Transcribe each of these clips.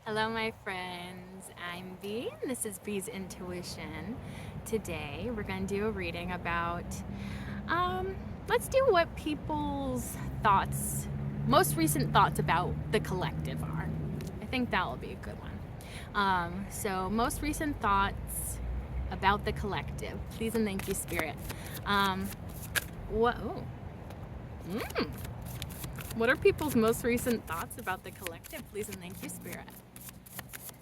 Hello, my friends. I'm Bee, and this is Bee's Intuition. Today, we're going to do a reading about, let's do what people's thoughts, most recent thoughts about the collective are. I think that will be a good one. So, most recent thoughts about the collective. Please and thank you, Spirit. What? Oh. Mm. What are people's most recent thoughts about the collective? Please and thank you, Spirit.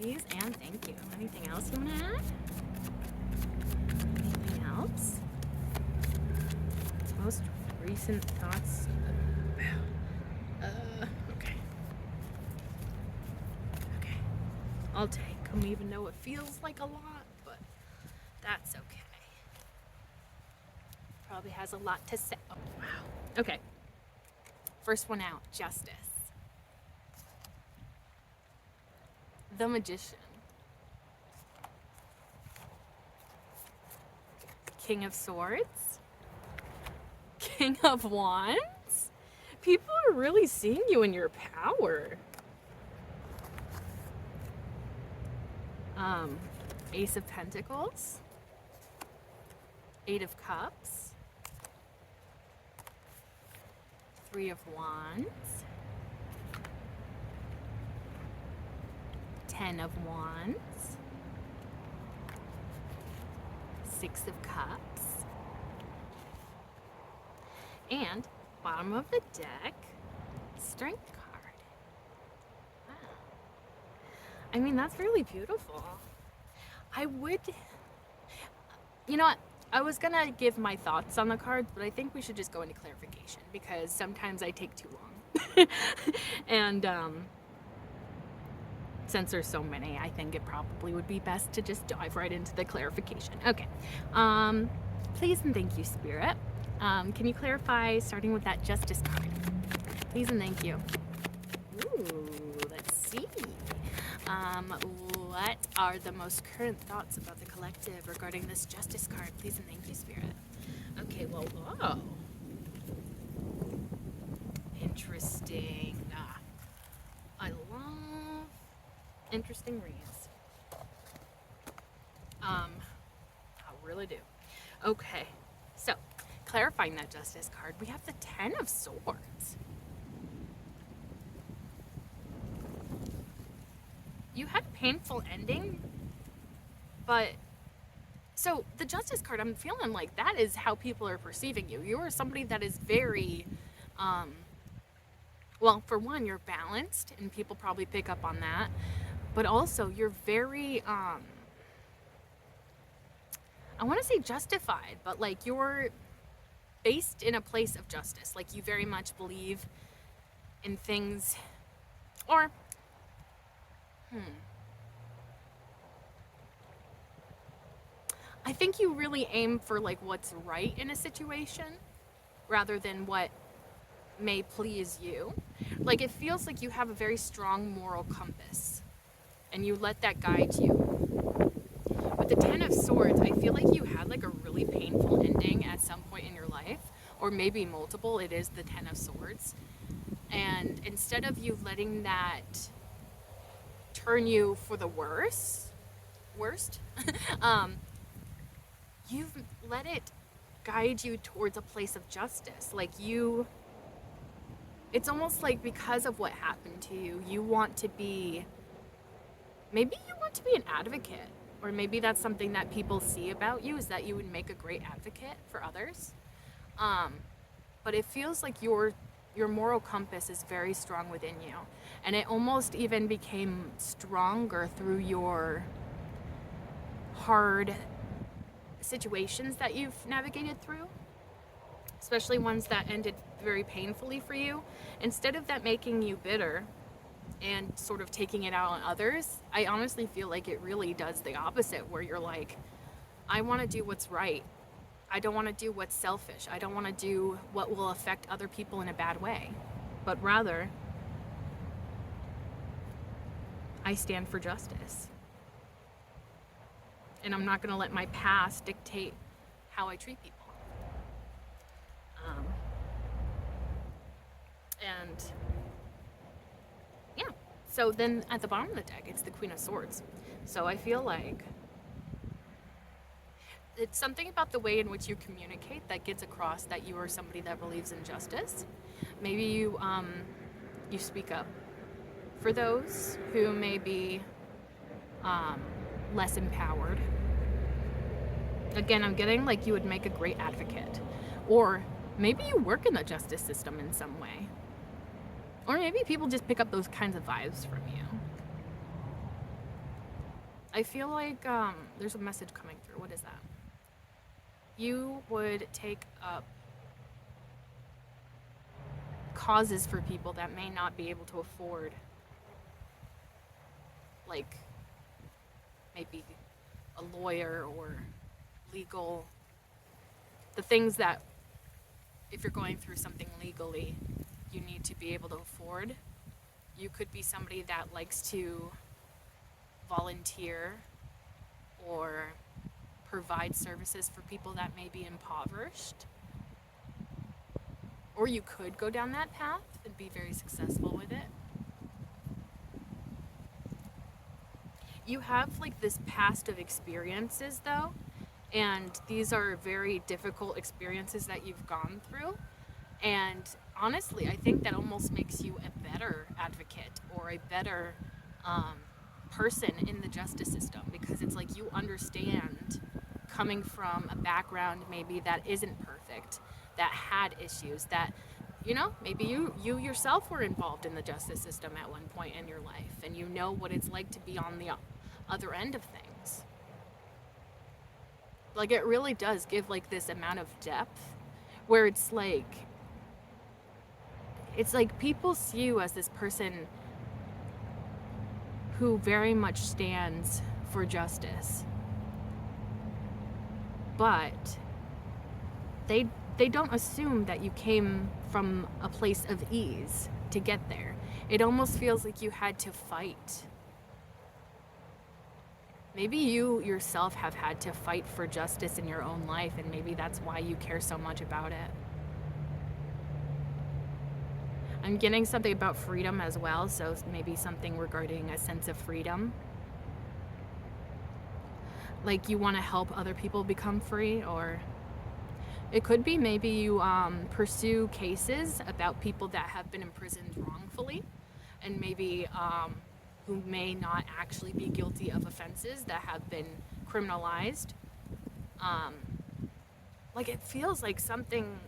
Please and thank you. Anything else you want to add? Anything else? Most recent thoughts about. Okay. Okay. I'll take them, even though it feels like a lot, but that's okay. Probably has a lot to say. Oh, wow. Okay. First one out, justice. The Magician. King of Swords. King of Wands. People are really seeing you in your power. Ace of Pentacles. Eight of Cups. Three of Wands. Ten of Wands. Six of Cups. And bottom of the deck, Strength card. Wow. I mean, that's really beautiful. I would, you know what? I was gonna give my thoughts on the cards, but I think we should just go into clarification because sometimes I take too long. And since there's so many, I think it probably would be best to just dive right into the clarification. Okay. Please and thank you, Spirit. Can you clarify, starting with that Justice card? Please and thank you. Ooh, let's see. What are the most current thoughts about the collective regarding this Justice card? Please and thank you, Spirit. Okay, well, whoa. Interesting. I love interesting reads. I really do. Okay, so clarifying that Justice card, we have the Ten of Swords. You had a painful ending, but so the Justice card, I'm feeling like that is how people are perceiving you. You are somebody that is very, well, for one, you're balanced, and people probably pick up on that. But also, you're very, I want to say justified, but like you're based in a place of justice. Like you very much believe in things, or, I think you really aim for like what's right in a situation rather than what may please you. Like it feels like you have a very strong moral compass and you let that guide you. With the Ten of Swords, I feel like you had like a really painful ending at some point in your life, or maybe multiple. It is the Ten of Swords. And instead of you letting that turn you for the worst, you've let it guide you towards a place of justice. Like you, it's almost like because of what happened to you, you want to be, maybe you want to be an advocate, or maybe that's something that people see about you, is that you would make a great advocate for others. But it feels like your moral compass is very strong within you, and it almost even became stronger through your hard situations that you've navigated through, especially ones that ended very painfully for you. Instead of that making you bitter and sort of taking it out on others, I honestly feel like it really does the opposite, where you're like, I want to do what's right. I don't want to do what's selfish. I don't want to do what will affect other people in a bad way, but rather I stand for justice. And I'm not going to let my past dictate how I treat people. And yeah, So then at the bottom of the deck, it's the Queen of Swords. So I feel like it's something about the way in which you communicate that gets across that you are somebody that believes in justice. Maybe you speak up for those who may be less empowered. Again, I'm getting like you would make a great advocate. Or maybe you work in the justice system in some way. Or maybe people just pick up those kinds of vibes from you. I feel like there's a message coming through. What is that? You would take up causes for people that may not be able to afford, like maybe a lawyer or legal, the things that if you're going through something legally, you need to be able to afford. You could be somebody that likes to volunteer or provide services for people that may be impoverished. Or you could go down that path and be very successful with it. You have like this past of experiences though, and these are very difficult experiences that you've gone through. And honestly, I think that almost makes you a better advocate or a better person in the justice system, because it's like you understand coming from a background maybe that isn't perfect, that had issues, that maybe you yourself were involved in the justice system at one point in your life, and you know what it's like to be on the other end of things. Like it really does give like this amount of depth where it's like people see you as this person who very much stands for justice, but they don't assume that you came from a place of ease to get there. It almost feels like you had to fight. Maybe you yourself have had to fight for justice in your own life, and maybe that's why you care so much about it. I'm getting something about freedom as well, so maybe something regarding a sense of freedom. Like you want to help other people become free, or it could be maybe you pursue cases about people that have been imprisoned wrongfully, and maybe who may not actually be guilty of offenses that have been criminalized. Like it feels like something,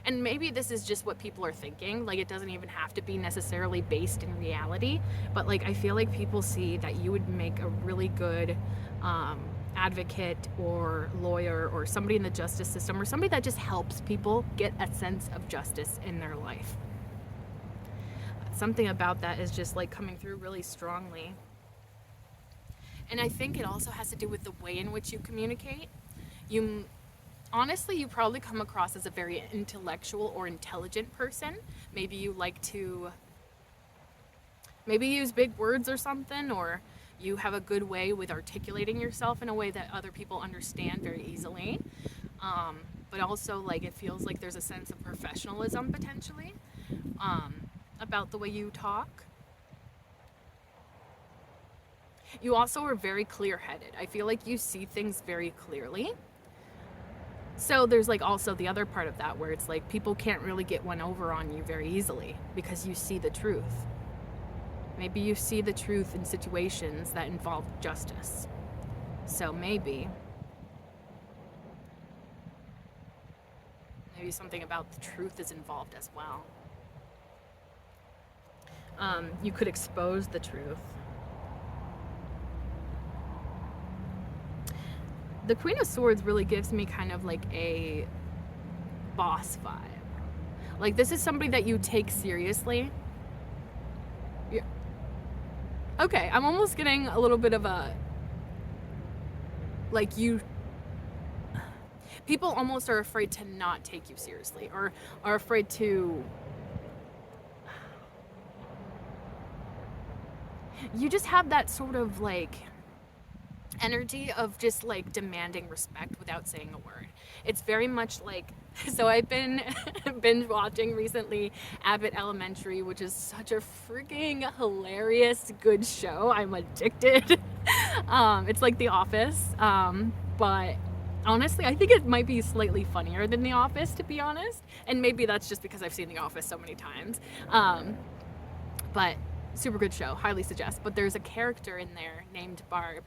and maybe this is just what people are thinking, like it doesn't even have to be necessarily based in reality, but like I feel like people see that you would make a really good advocate or lawyer or somebody in the justice system, or somebody that just helps people get a sense of justice in their life. Something about that is just like coming through really strongly. And I think it also has to do with the way in which you communicate. Honestly, you probably come across as a very intellectual or intelligent person. Maybe you like to use big words or something, or you have a good way with articulating yourself in a way that other people understand very easily. But also, like, it feels like there's a sense of professionalism potentially about the way you talk. You also are very clear-headed. I feel like you see things very clearly. So there's like also the other part of that where it's like people can't really get one over on you very easily because you see the truth. Maybe you see the truth in situations that involve justice. So maybe something about the truth is involved as well. You could expose the truth. The Queen of Swords really gives me kind of like a boss vibe. Like this is somebody that you take seriously. Yeah. Okay, I'm almost getting a little bit of a, like you, people almost are afraid to not take you seriously, or are afraid to, you just have that sort of like energy of just like demanding respect without saying a word. It's very much like, so I've been binge watching recently Abbott Elementary, which is such a freaking hilarious, good show. I'm addicted. It's like The Office, but honestly, I think it might be slightly funnier than The Office, to be honest. And maybe that's just because I've seen The Office so many times. But super good show, highly suggest. But there's a character in there named Barb.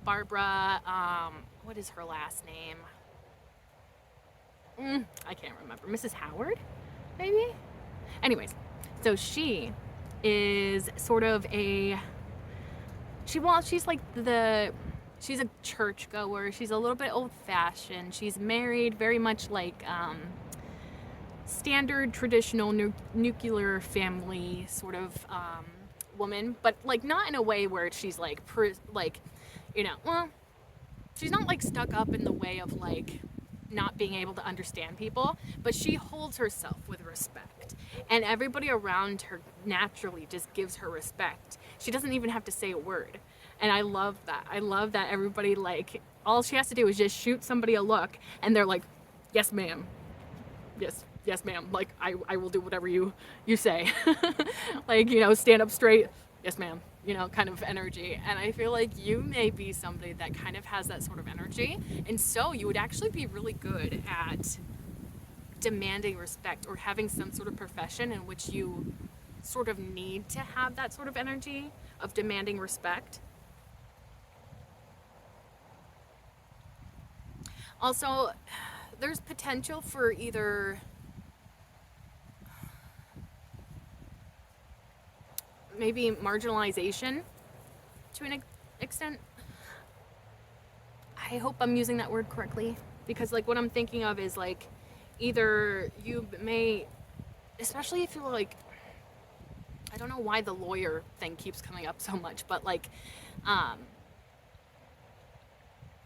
Barbara, what is her last name? I can't remember. Mrs. Howard, maybe? Anyways, so she is sort of she's like she's a churchgoer. She's a little bit old-fashioned. She's married, very much like standard traditional nuclear family sort of woman, but like not in a way where she's like well, she's not like stuck up in the way of like not being able to understand people, but she holds herself with respect, and everybody around her naturally just gives her respect. She doesn't even have to say a word, and I love that. I love that everybody, like, all she has to do is just shoot somebody a look and they're like, yes ma'am, yes ma'am, like I will do whatever you say. Like, stand up straight, yes ma'am, kind of energy. And I feel like you may be somebody that kind of has that sort of energy, and so you would actually be really good at demanding respect, or having some sort of profession in which you sort of need to have that sort of energy of demanding respect. Also, there's potential for either maybe marginalization to an extent. I hope I'm using that word correctly, because like what I'm thinking of is like either you may, especially if you're like, I don't know why the lawyer thing keeps coming up so much, but like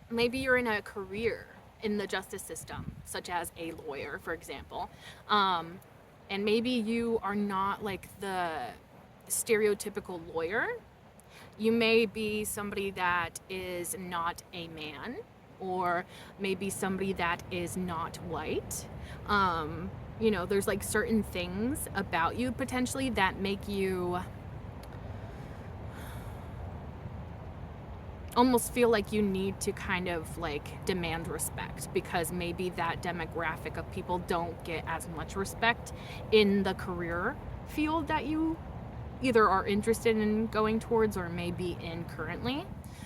maybe you're in a career in the justice system, such as a lawyer, for example, and maybe you are not like the stereotypical lawyer. You may be somebody that is not a man, or maybe somebody that is not white. There's like certain things about you potentially that make you almost feel like you need to kind of like demand respect, because maybe that demographic of people don't get as much respect in the career field that you either are interested in going towards or maybe in currently.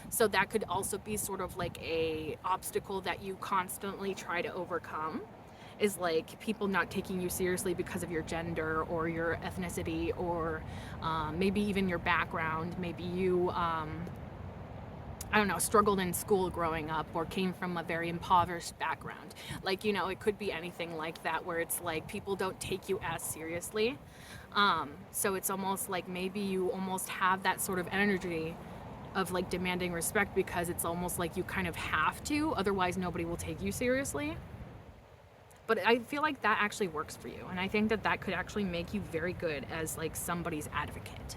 So that could also be sort of like a obstacle that you constantly try to overcome, is like people not taking you seriously because of your gender or your ethnicity, or maybe even your background. Maybe you I don't know, struggled in school growing up, or came from a very impoverished background. Like, it could be anything like that, where it's like people don't take you as seriously. So it's almost like maybe you almost have that sort of energy of like demanding respect, because it's almost like you kind of have to, otherwise nobody will take you seriously. But I feel like that actually works for you, and I think that that could actually make you very good as like somebody's advocate.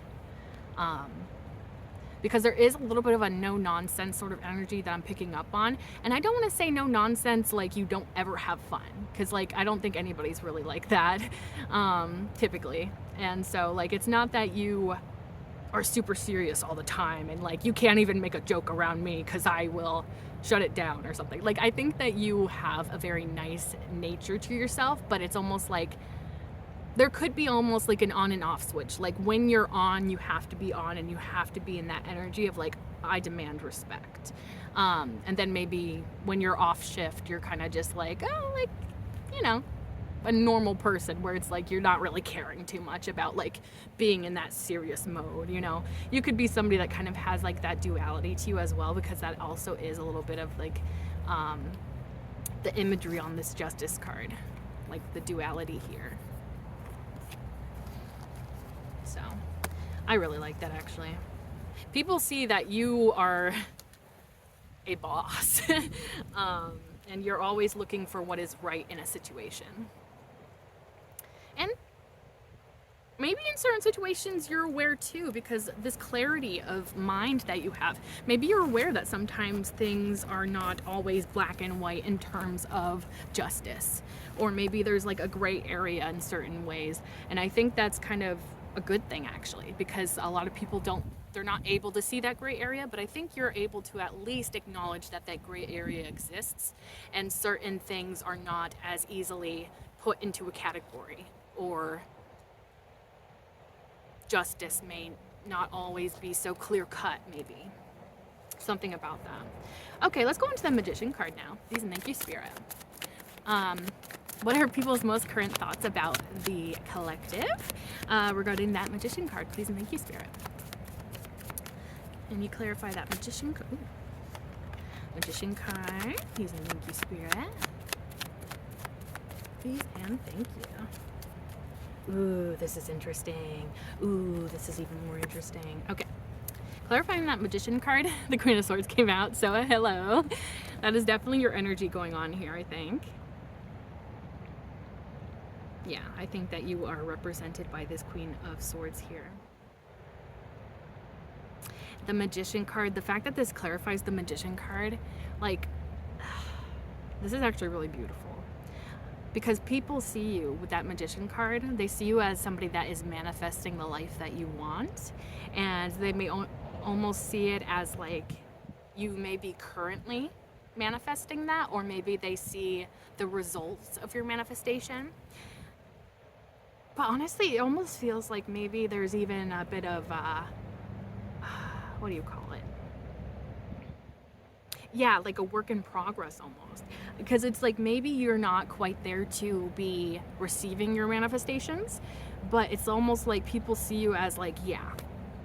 Because there is a little bit of a no-nonsense sort of energy that I'm picking up on. And I don't want to say no-nonsense like you don't ever have fun, because like I don't think anybody's really like that, typically. And so like it's not that you are super serious all the time and like you can't even make a joke around me because I will shut it down or something. Like I think that you have a very nice nature to yourself, but it's almost like there could be almost like an on and off switch. Like when you're on, you have to be on, and you have to be in that energy of like, I demand respect. And then maybe when you're off shift, you're kind of just like, oh, like, a normal person, where it's like you're not really caring too much about like being in that serious mode. You could be somebody that kind of has like that duality to you as well, because that also is a little bit of like the imagery on this justice card, like the duality here. So I really like that, actually. People see that you are a boss and you're always looking for what is right in a situation. And maybe in certain situations you're aware too, because this clarity of mind that you have, maybe you're aware that sometimes things are not always black and white in terms of justice, or maybe there's like a gray area in certain ways. And I think that's kind of a good thing, actually, because a lot of people they're not able to see that gray area, but I think you're able to at least acknowledge that that gray area exists, and certain things are not as easily put into a category, or justice may not always be so clear cut, maybe. Something about that. Okay, let's go into the Magician card now. Please and thank you, Spirit. What are people's most current thoughts about the collective regarding that Magician card? Please and thank you, Spirit. And you clarify that Magician card. Magician card. Please and thank you, Spirit. Please and thank you. Ooh, this is interesting. Ooh, this is even more interesting. Okay. Clarifying that Magician card, the Queen of Swords came out, so hello. That is definitely your energy going on here, I think. Yeah, I think that you are represented by this Queen of Swords here. The Magician card, the fact that this clarifies the Magician card, like, this is actually really beautiful. Because people see you with that Magician card, they see you as somebody that is manifesting the life that you want. And they may almost see it as like you may be currently manifesting that, or maybe they see the results of your manifestation. But honestly, it almost feels like maybe there's even a bit of, what do you call it? Yeah, like a work in progress almost. Because it's like maybe you're not quite there to be receiving your manifestations, but it's almost like people see you as like, yeah,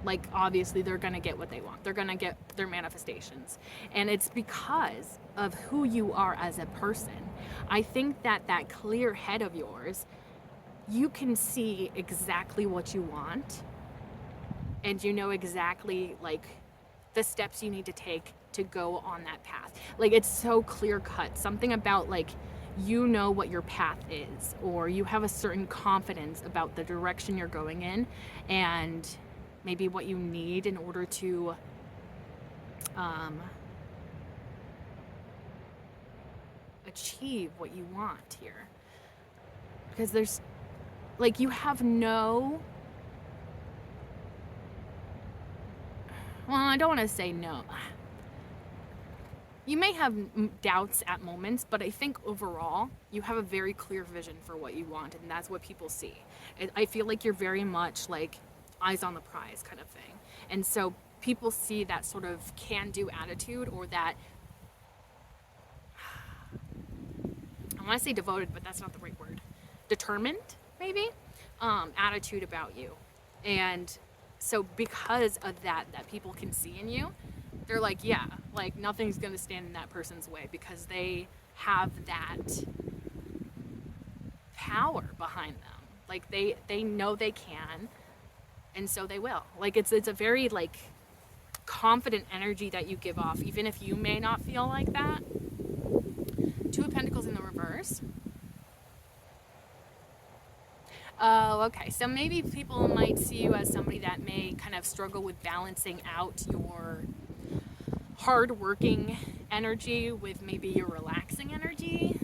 like obviously they're gonna get what they want. They're gonna get their manifestations. And it's because of who you are as a person. I think that that clear head of yours, you can see exactly what you want, and you know exactly like the steps you need to take to go on that path. Like it's so clear cut. Something about like, you know what your path is, or you have a certain confidence about the direction you're going in, and maybe what you need in order to achieve what you want here. Because there's like, you have no, well, I don't want to say no. You may have doubts at moments, but I think overall you have a very clear vision for what you want, and that's what people see. I feel like you're very much like eyes on the prize kind of thing. And so people see that sort of can-do attitude, or that, I want to say devoted, but that's not the right word. Determined, maybe, attitude about you. And so because of that people can see in you, they're like, yeah, like nothing's gonna stand in that person's way, because they have that power behind them. Like they know they can, and so they will. Like it's a very like confident energy that you give off, even if you may not feel like that. Two of Pentacles in the reverse. Oh, okay. So maybe people might see you as somebody that may kind of struggle with balancing out your hard-working energy with maybe your relaxing energy.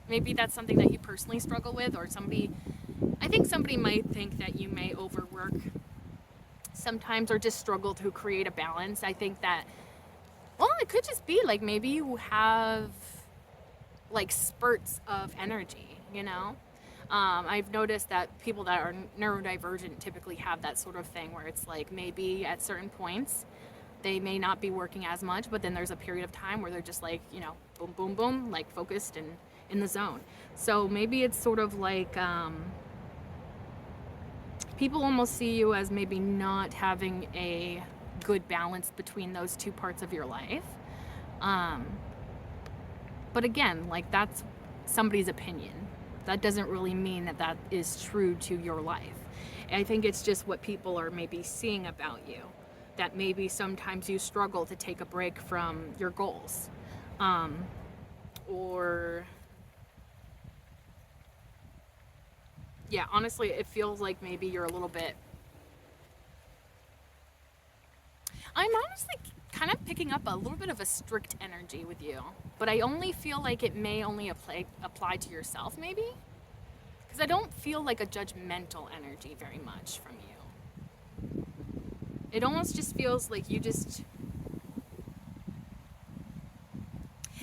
Maybe that's something that you personally struggle with, or I think somebody might think that you may overwork sometimes, or just struggle to create a balance. I think that, well, it could just be like maybe you have like spurts of energy, you know? I've noticed that people that are neurodivergent typically have that sort of thing, where it's like maybe at certain points they may not be working as much, but then there's a period of time where they're just like, you know, boom, boom, boom, like focused and in the zone. So maybe it's sort of like people almost see you as maybe not having a good balance between those two parts of your life. But again, like that's somebody's opinion. That doesn't really mean that that is true to your life. I think it's just what people are maybe seeing about you, that maybe sometimes you struggle to take a break from your goals, or Yeah, honestly, it feels like maybe you're a little bit. I'm honestly kind of picking up a little bit of a strict energy with you, but I only feel like it may only apply to yourself, maybe? Because I don't feel like a judgmental energy very much from you. It almost just feels like you just.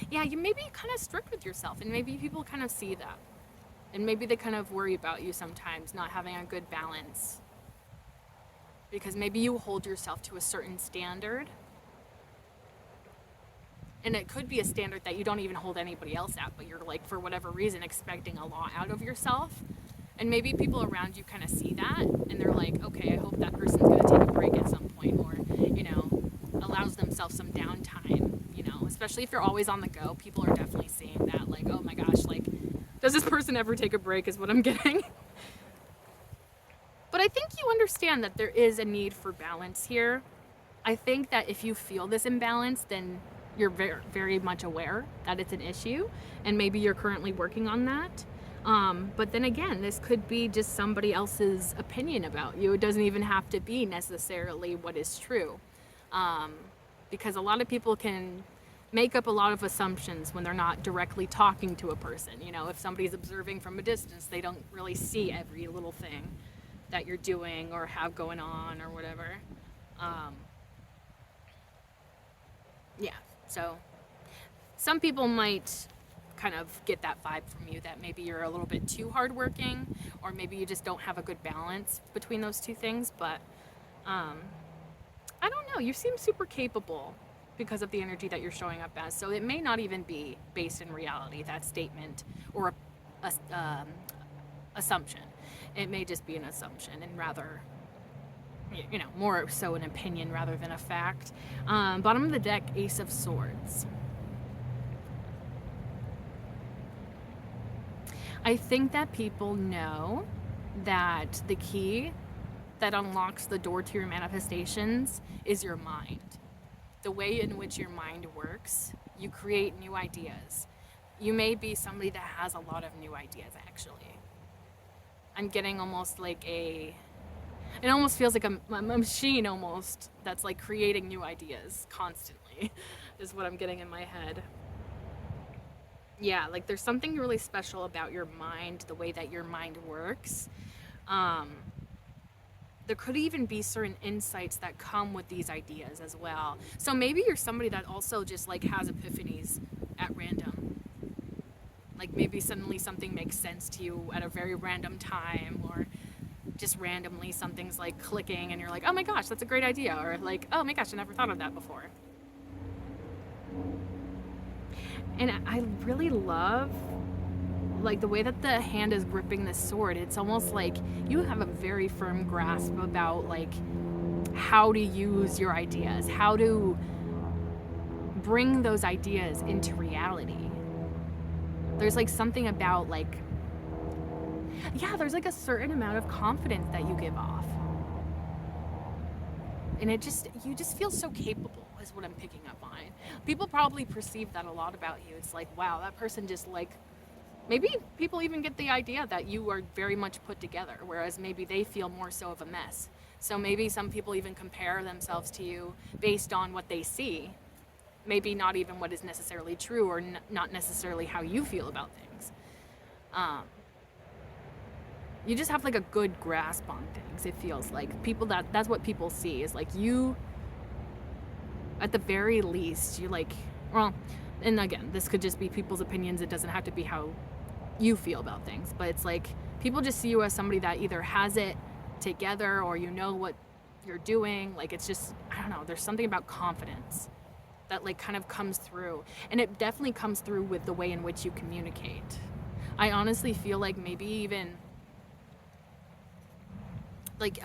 Yeah, you may be kind of strict with yourself, and maybe people kind of see that. And maybe they kind of worry about you sometimes not having a good balance. Because maybe you hold yourself to a certain standard. And it could be a standard that you don't even hold anybody else at, but you're like, for whatever reason, expecting a lot out of yourself. And maybe people around you kind of see that, and they're like, okay, I hope that person's going to take a break at some point, or, allows themselves some downtime, especially if you're always on the go. People are definitely seeing that, like, oh my gosh, like, does this person ever take a break is what I'm getting. But I think you understand that there is a need for balance here. I think that if you feel this imbalance, then you're very, very much aware that it's an issue, and maybe you're currently working on that. But then again, this could be just somebody else's opinion about you. It doesn't even have to be necessarily what is true. Because a lot of people can make up a lot of assumptions when they're not directly talking to a person. If somebody's observing from a distance, they don't really see every little thing that you're doing or have going on or whatever. Yeah, so some people might kind of get that vibe from you that maybe you're a little bit too hardworking, or maybe you just don't have a good balance between those two things. But I don't know, you seem super capable because of the energy that you're showing up as. So it may not even be based in reality, that statement, or a assumption. It may just be an assumption, and rather, more so an opinion rather than a fact. Bottom of the deck, Ace of Swords. I think that people know that the key that unlocks the door to your manifestations is your mind. The way in which your mind works, you create new ideas. You may be somebody that has a lot of new ideas, actually. I'm getting almost like it almost feels like a machine almost that's like creating new ideas constantly is what I'm getting in my head. Yeah, like there's something really special about your mind, the way that your mind works. There could even be certain insights that come with these ideas as well. So maybe you're somebody that also just like has epiphanies at random. Like maybe suddenly something makes sense to you at a very random time, or just randomly something's like clicking and you're like, oh my gosh, that's a great idea. Or like, oh my gosh, I never thought of that before. And I really love like the way that the hand is gripping the sword. It's almost like you have a very firm grasp about like how to use your ideas, how to bring those ideas into reality. There's like something about like, yeah, there's like a certain amount of confidence that you give off. And you just feel so capable is what I'm picking up on. People probably perceive that a lot about you. It's like, wow, that person just like, maybe people even get the idea that you are very much put together, whereas maybe they feel more so of a mess. So maybe some people even compare themselves to you based on what they see. Maybe not even what is necessarily true, or not necessarily how you feel about things. You just have like a good grasp on things. It feels like people that's what people see is like you, at the very least, you like, well, and again, this could just be people's opinions. It doesn't have to be how you feel about things, but it's like people just see you as somebody that either has it together or what you're doing. Like it's just, I don't know, there's something about confidence that like kind of comes through, and it definitely comes through with the way in which you communicate. I honestly feel like maybe even like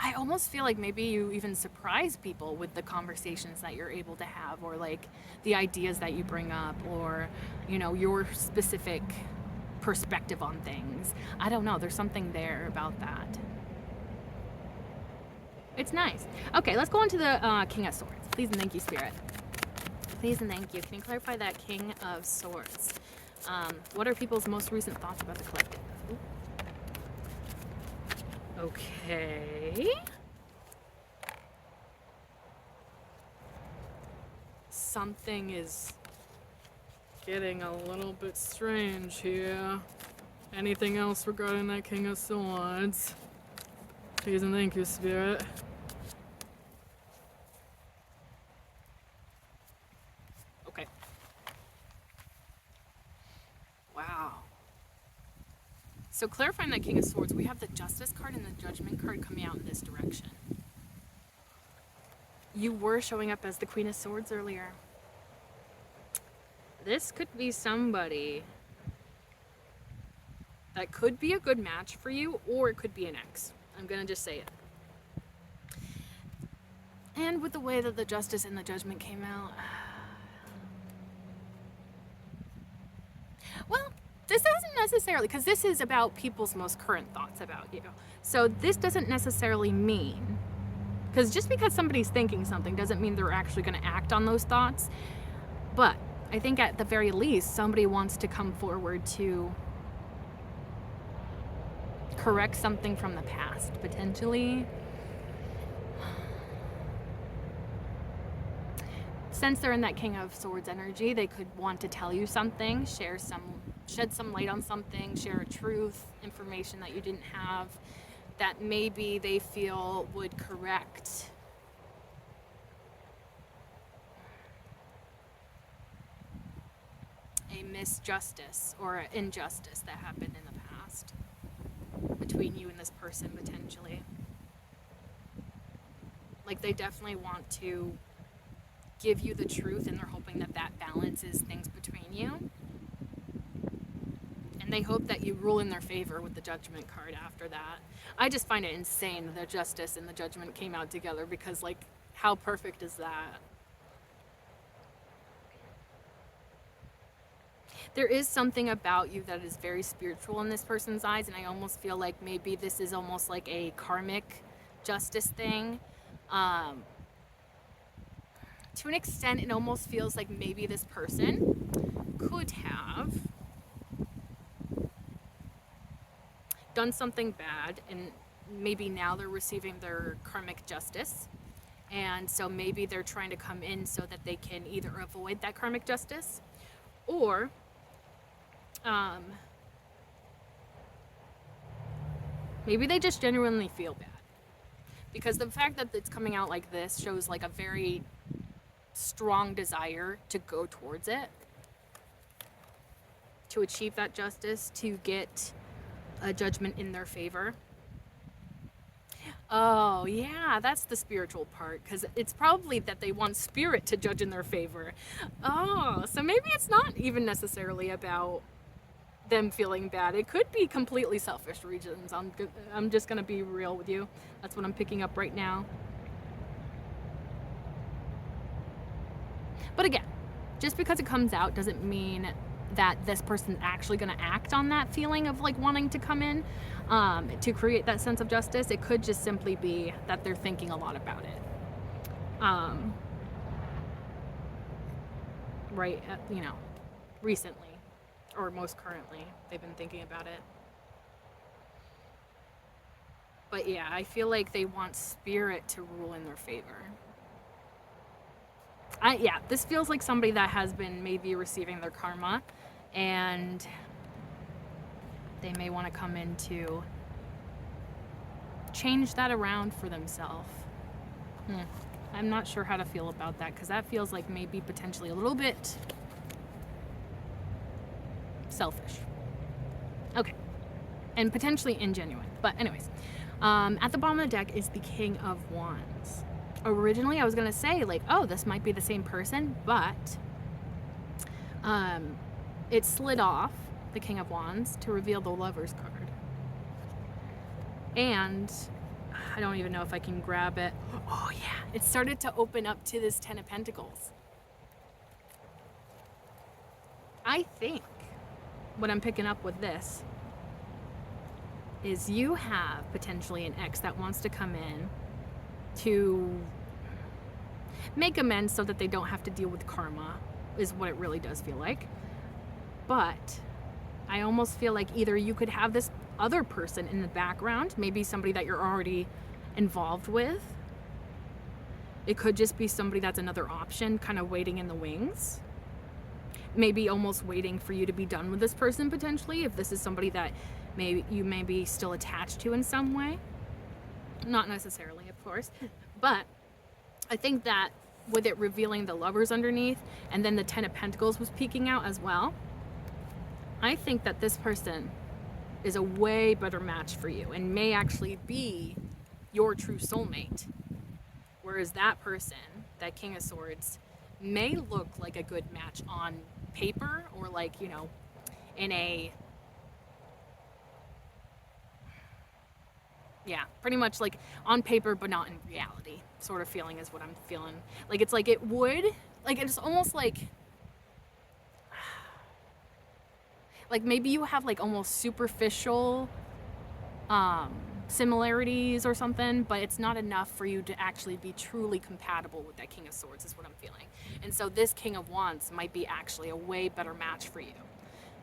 I almost feel like maybe you even surprise people with the conversations that you're able to have, or like the ideas that you bring up, or your specific perspective on things. I don't know, there's something there about that. It's nice. Okay, let's go on to the King of Swords. Please and thank you, Spirit. Please and thank you. Can you clarify that King of Swords? What are people's most recent thoughts about the collective? Okay. Something is getting a little bit strange here. Anything else regarding that King of Swords? Please and thank you, Spirit. Okay. Wow. So clarifying that King of Swords, we have the Justice card and the Judgment card coming out in this direction. You were showing up as the Queen of Swords earlier. This could be somebody that could be a good match for you, or it could be an ex. I'm gonna just say it. And with the way that the Justice and the Judgment came out, well, this doesn't necessarily, because this is about people's most current thoughts about you. So this doesn't necessarily mean, because just because somebody's thinking something doesn't mean they're actually going to act on those thoughts. But I think at the very least, somebody wants to come forward to correct something from the past, potentially. Since they're in that King of Swords energy, they could want to tell you something, shed some light on something, share a truth, information that you didn't have, that maybe they feel would correct a misjustice or an injustice that happened in the past between you and this person, potentially. Like, they definitely want to give you the truth, and they're hoping that that balances things between you. And they hope that you rule in their favor with the Judgment card after that. I just find it insane that the Justice and the Judgment came out together, because, like, how perfect is that? There is something about you that is very spiritual in this person's eyes, and I almost feel like maybe this is almost like a karmic justice thing. To an extent, it almost feels like maybe this person could have done something bad, and maybe now they're receiving their karmic justice. And so maybe they're trying to come in so that they can either avoid that karmic justice, or maybe they just genuinely feel bad. Because the fact that it's coming out like this shows like a very strong desire to go towards it, to achieve that justice, to get a judgment in their favor. Oh, yeah, that's the spiritual part, because it's probably that they want spirit to judge in their favor. Oh, so maybe it's not even necessarily about them feeling bad. It could be completely selfish reasons. I'm just going to be real with you. That's what I'm picking up right now. But again, just because it comes out doesn't mean that this person's actually going to act on that feeling of like wanting to come in to create that sense of justice. It could just simply be that they're thinking a lot about it. Right, recently, or most currently, they've been thinking about it. But yeah, I feel like they want spirit to rule in their favor. This feels like somebody that has been maybe receiving their karma, and they may want to come in to change that around for themselves. I'm not sure how to feel about that, because that feels like maybe potentially a little bit selfish. Okay. And potentially ingenuine. But anyways, at the bottom of the deck is the King of Wands. Originally, I was going to say, like, oh, this might be the same person, but it slid off the King of Wands to reveal the Lover's card. And I don't even know if I can grab it. Oh, yeah. It started to open up to this Ten of Pentacles. I think what I'm picking up with this is you have potentially an ex that wants to come in to make amends so that they don't have to deal with karma, is what it really does feel like. But I almost feel like either you could have this other person in the background, maybe somebody that you're already involved with. It could just be somebody that's another option, kind of waiting in the wings. Maybe almost waiting for you to be done with this person potentially, if this is somebody that maybe you may be still attached to in some way. Not necessarily, of course. But I think that with it revealing the Lovers underneath, and then the Ten of Pentacles was peeking out as well, I think that this person is a way better match for you and may actually be your true soulmate. Whereas that person, that King of Swords, may look like a good match on paper, or like, you know, in a, yeah, pretty much like on paper but not in reality sort of feeling is what I'm feeling. Like it's like it would, like it's almost like maybe you have like almost superficial similarities or something, but it's not enough for you to actually be truly compatible with that King of Swords is what I'm feeling. And so this King of Wands might be actually a way better match for you.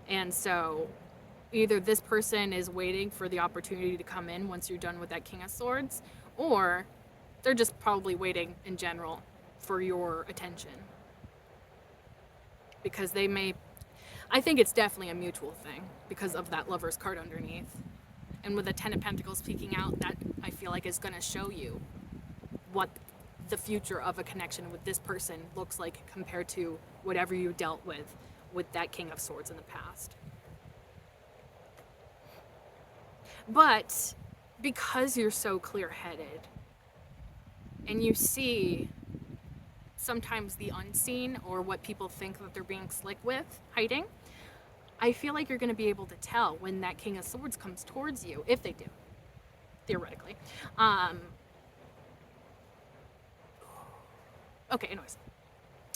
And so either this person is waiting for the opportunity to come in once you're done with that King of Swords, or they're just probably waiting in general for your attention. Because they may, I think it's definitely a mutual thing because of that Lover's card underneath. And with the Ten of Pentacles peeking out, that I feel like is going to show you what the future of a connection with this person looks like compared to whatever you dealt with that King of Swords in the past. But because you're so clear-headed and you see sometimes the unseen or what people think that they're being slick with, hiding, I feel like you're going to be able to tell when that King of Swords comes towards you, if they do, theoretically. Okay, anyways.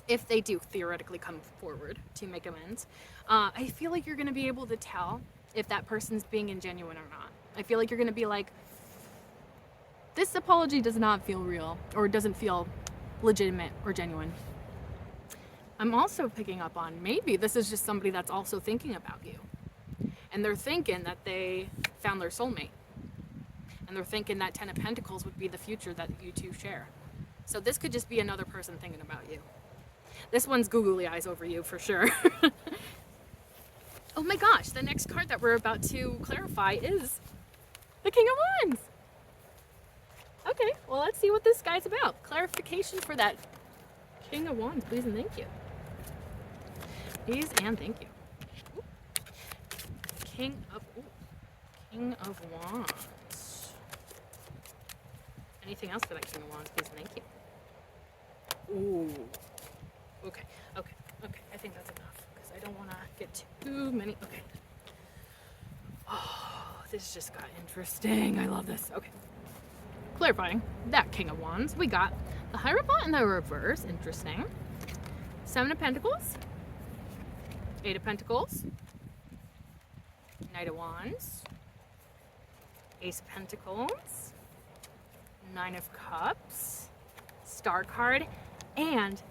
If they do theoretically come forward to make amends, I feel like you're going to be able to tell if that person's being ingenuine or not. I feel like you're going to be like, this apology does not feel real, or doesn't feel legitimate or genuine. I'm also picking up on maybe this is just somebody that's also thinking about you. And they're thinking that they found their soulmate. And they're thinking that Ten of Pentacles would be the future that you two share. So this could just be another person thinking about you. This one's googly eyes over you for sure. Oh my gosh, the next card that we're about to clarify is the King of Wands. Okay, well let's see what this guy's about. Clarification for that King of Wands, please and thank you. Please and thank you. Ooh. King of Wands. Anything else for that King of Wands, please and thank you. Ooh. Okay. I think that's enough because I don't want to get too many. Okay. Oh, this just got interesting. I love this. Okay. Clarifying that King of Wands, we got the Hierophant in the reverse. Interesting. Seven of Pentacles. Eight of Pentacles. Knight of Wands. Ace of Pentacles. Nine of Cups. Star card. And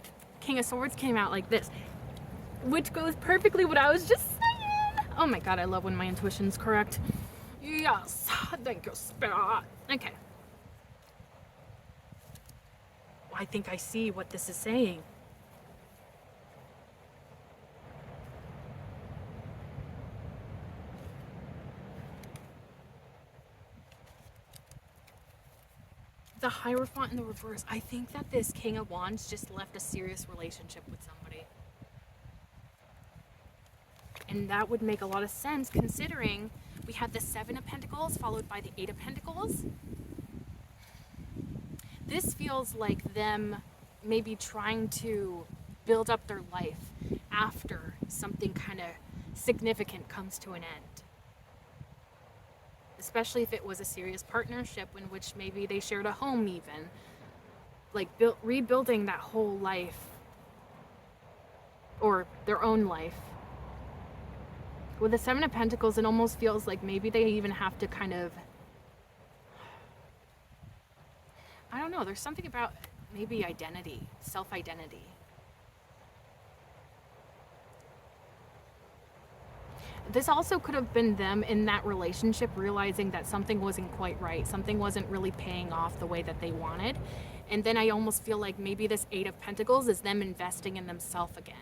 King of Swords came out like this, which goes perfectly what I was just saying. Oh my god, I love when my intuition's correct. Yes, thank you, Spirit. Okay. I think I see what this is saying. The Hierophant in the reverse. I think that this King of Wands just left a serious relationship with somebody. And that would make a lot of sense considering we had the Seven of Pentacles followed by the Eight of Pentacles. This feels like them maybe trying to build up their life after something kind of significant comes to an end. Especially if it was a serious partnership in which maybe they shared a home even. Like rebuilding that whole life. Or their own life. With the Seven of Pentacles, it almost feels like maybe they even have to kind of... I don't know, there's something about maybe identity, self-identity. this also could have been them in that relationship realizing that something wasn't quite right, something wasn't really paying off the way that they wanted. And then I almost feel like maybe this Eight of Pentacles is them investing in themselves again.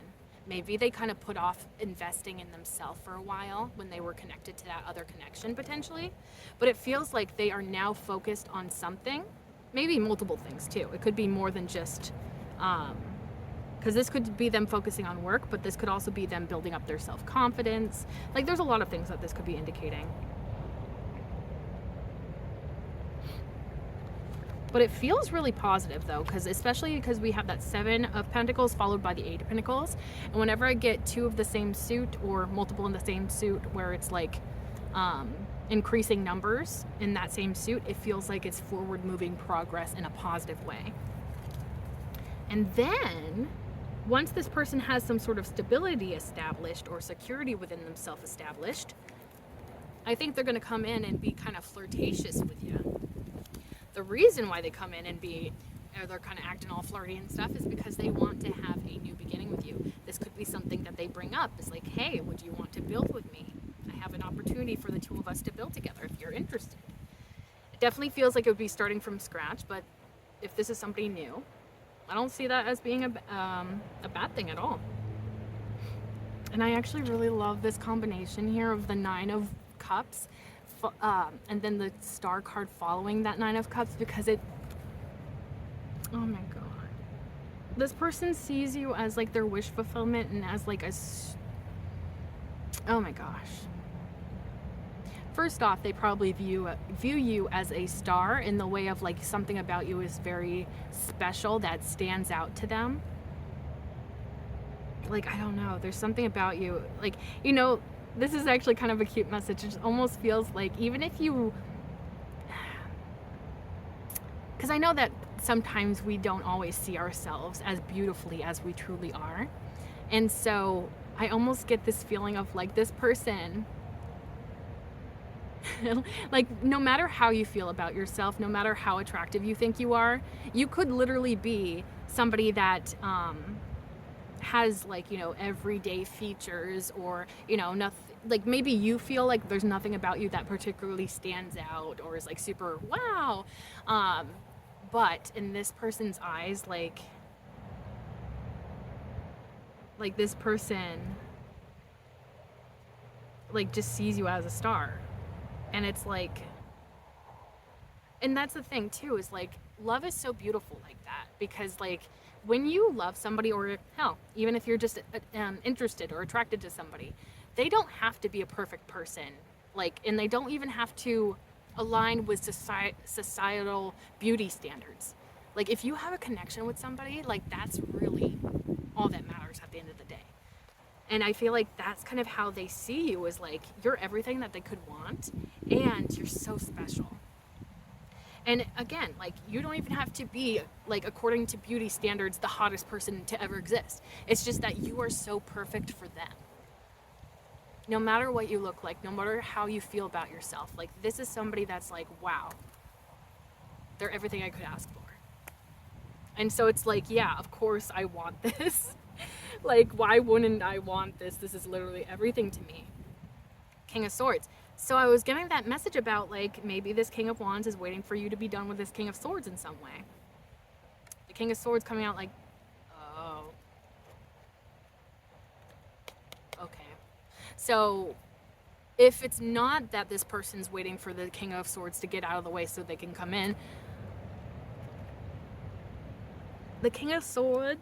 Maybe they kind of put off investing in themselves for a while when they were connected to that other connection potentially. But it feels like they are now focused on something, maybe multiple things too. It could be more than just, because this could be them focusing on work, but this could also be them building up their self-confidence. Like there's a lot of things that this could be indicating. But it feels really positive though, because especially because we have that Seven of Pentacles followed by the Eight of Pentacles. And whenever I get two of the same suit or multiple in the same suit where it's like increasing numbers in that same suit, it feels like it's forward moving progress in a positive way. And then once this person has some sort of stability established or security within themselves established, I think they're going to come in and be kind of flirtatious with you. The reason why they come in and they're kind of acting all flirty and stuff is because they want to have a new beginning with you. This could be something that they bring up. It's like, hey, would you want to build with me? I have an opportunity for the two of us to build together if you're interested. It definitely feels like it would be starting from scratch, but if this is somebody new, I don't see that as being a bad thing at all. And I actually really love this combination here of the Nine of Cups and then the Star card following that Nine of Cups, because it, oh my god, this person sees you as like their wish fulfillment and as like oh my gosh. First off, they probably view you as a star in the way of like something about you is very special that stands out to them. Like, I don't know, there's something about you, like, you know, this is actually kind of a cute message. It almost feels like even if you, because I know that sometimes we don't always see ourselves as beautifully as we truly are. And so I almost get this feeling of like this person, like no matter how you feel about yourself, no matter how attractive you think you are, you could literally be somebody that has like, you know, everyday features, or, you know, nothing, like maybe you feel like there's nothing about you that particularly stands out or is like super wow, but in this person's eyes, like this person like just sees you as a star. And it's like, and that's the thing too, is like love is so beautiful like that, because like when you love somebody, or hell, even if you're just interested or attracted to somebody, they don't have to be a perfect person, like, and they don't even have to align with societal beauty standards. Like if you have a connection with somebody, like that's really all that matters at the end of the day. And I feel like that's kind of how they see you, is like you're everything that they could want, and you're so special. And again, like you don't even have to be, like, according to beauty standards, the hottest person to ever exist. It's just that you are so perfect for them. No matter what you look like, no matter how you feel about yourself, like this is somebody that's like, wow, they're everything I could ask for. And so it's like, yeah, of course I want this. Like, why wouldn't I want this? This is literally everything to me. King of Swords. So I was getting that message about, like, maybe this King of Wands is waiting for you to be done with this King of Swords in some way. The King of Swords coming out like, oh. Okay. So if it's not that this person's waiting for the King of Swords to get out of the way so they can come in, the King of Swords,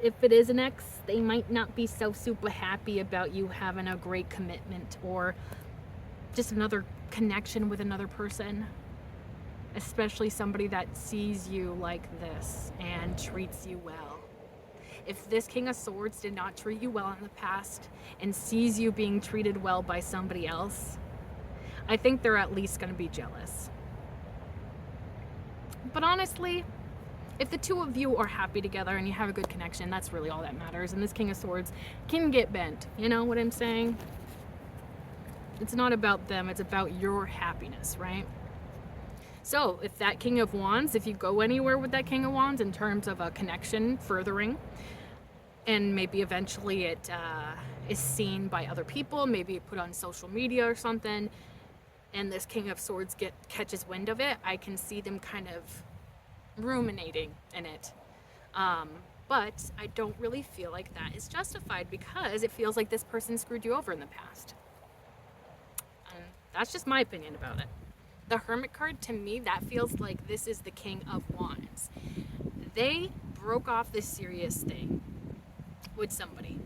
if it is an ex, they might not be so super happy about you having a great commitment or just another connection with another person, especially somebody that sees you like this and treats you well. If this King of Swords did not treat you well in the past and sees you being treated well by somebody else, I think they're at least going to be jealous. But honestly, if the two of you are happy together and you have a good connection, that's really all that matters. And this King of Swords can get bent. You know what I'm saying? It's not about them, it's about your happiness, right? So if that King of Wands, if you go anywhere with that King of Wands in terms of a connection furthering, and maybe eventually it is seen by other people, maybe put on social media or something, and this King of Swords catches wind of it. I can see them kind of ruminating in it. But I don't really feel like that is justified, because it feels like this person screwed you over in the past. And that's just my opinion about it. The Hermit card, to me, that feels like this is the King of Wands. They broke off this serious thing with somebody.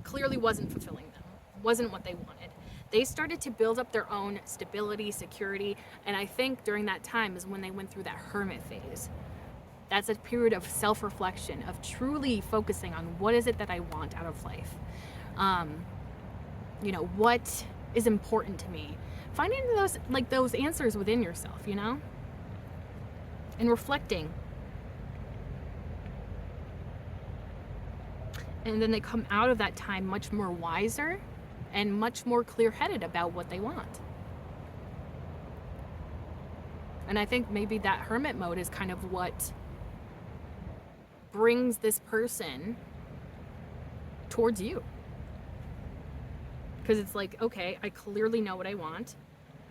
Clearly wasn't fulfilling them, wasn't what they wanted. They started to build up their own stability, security, and I think during that time is when they went through that hermit phase. That's a period of self-reflection, of truly focusing on what is it that I want out of life. What is important to me? Finding those answers within yourself, and reflecting. And then they come out of that time much more wiser and much more clear-headed about what they want. And I think maybe that hermit mode is kind of what brings this person towards you. Because it's like, okay, I clearly know what I want.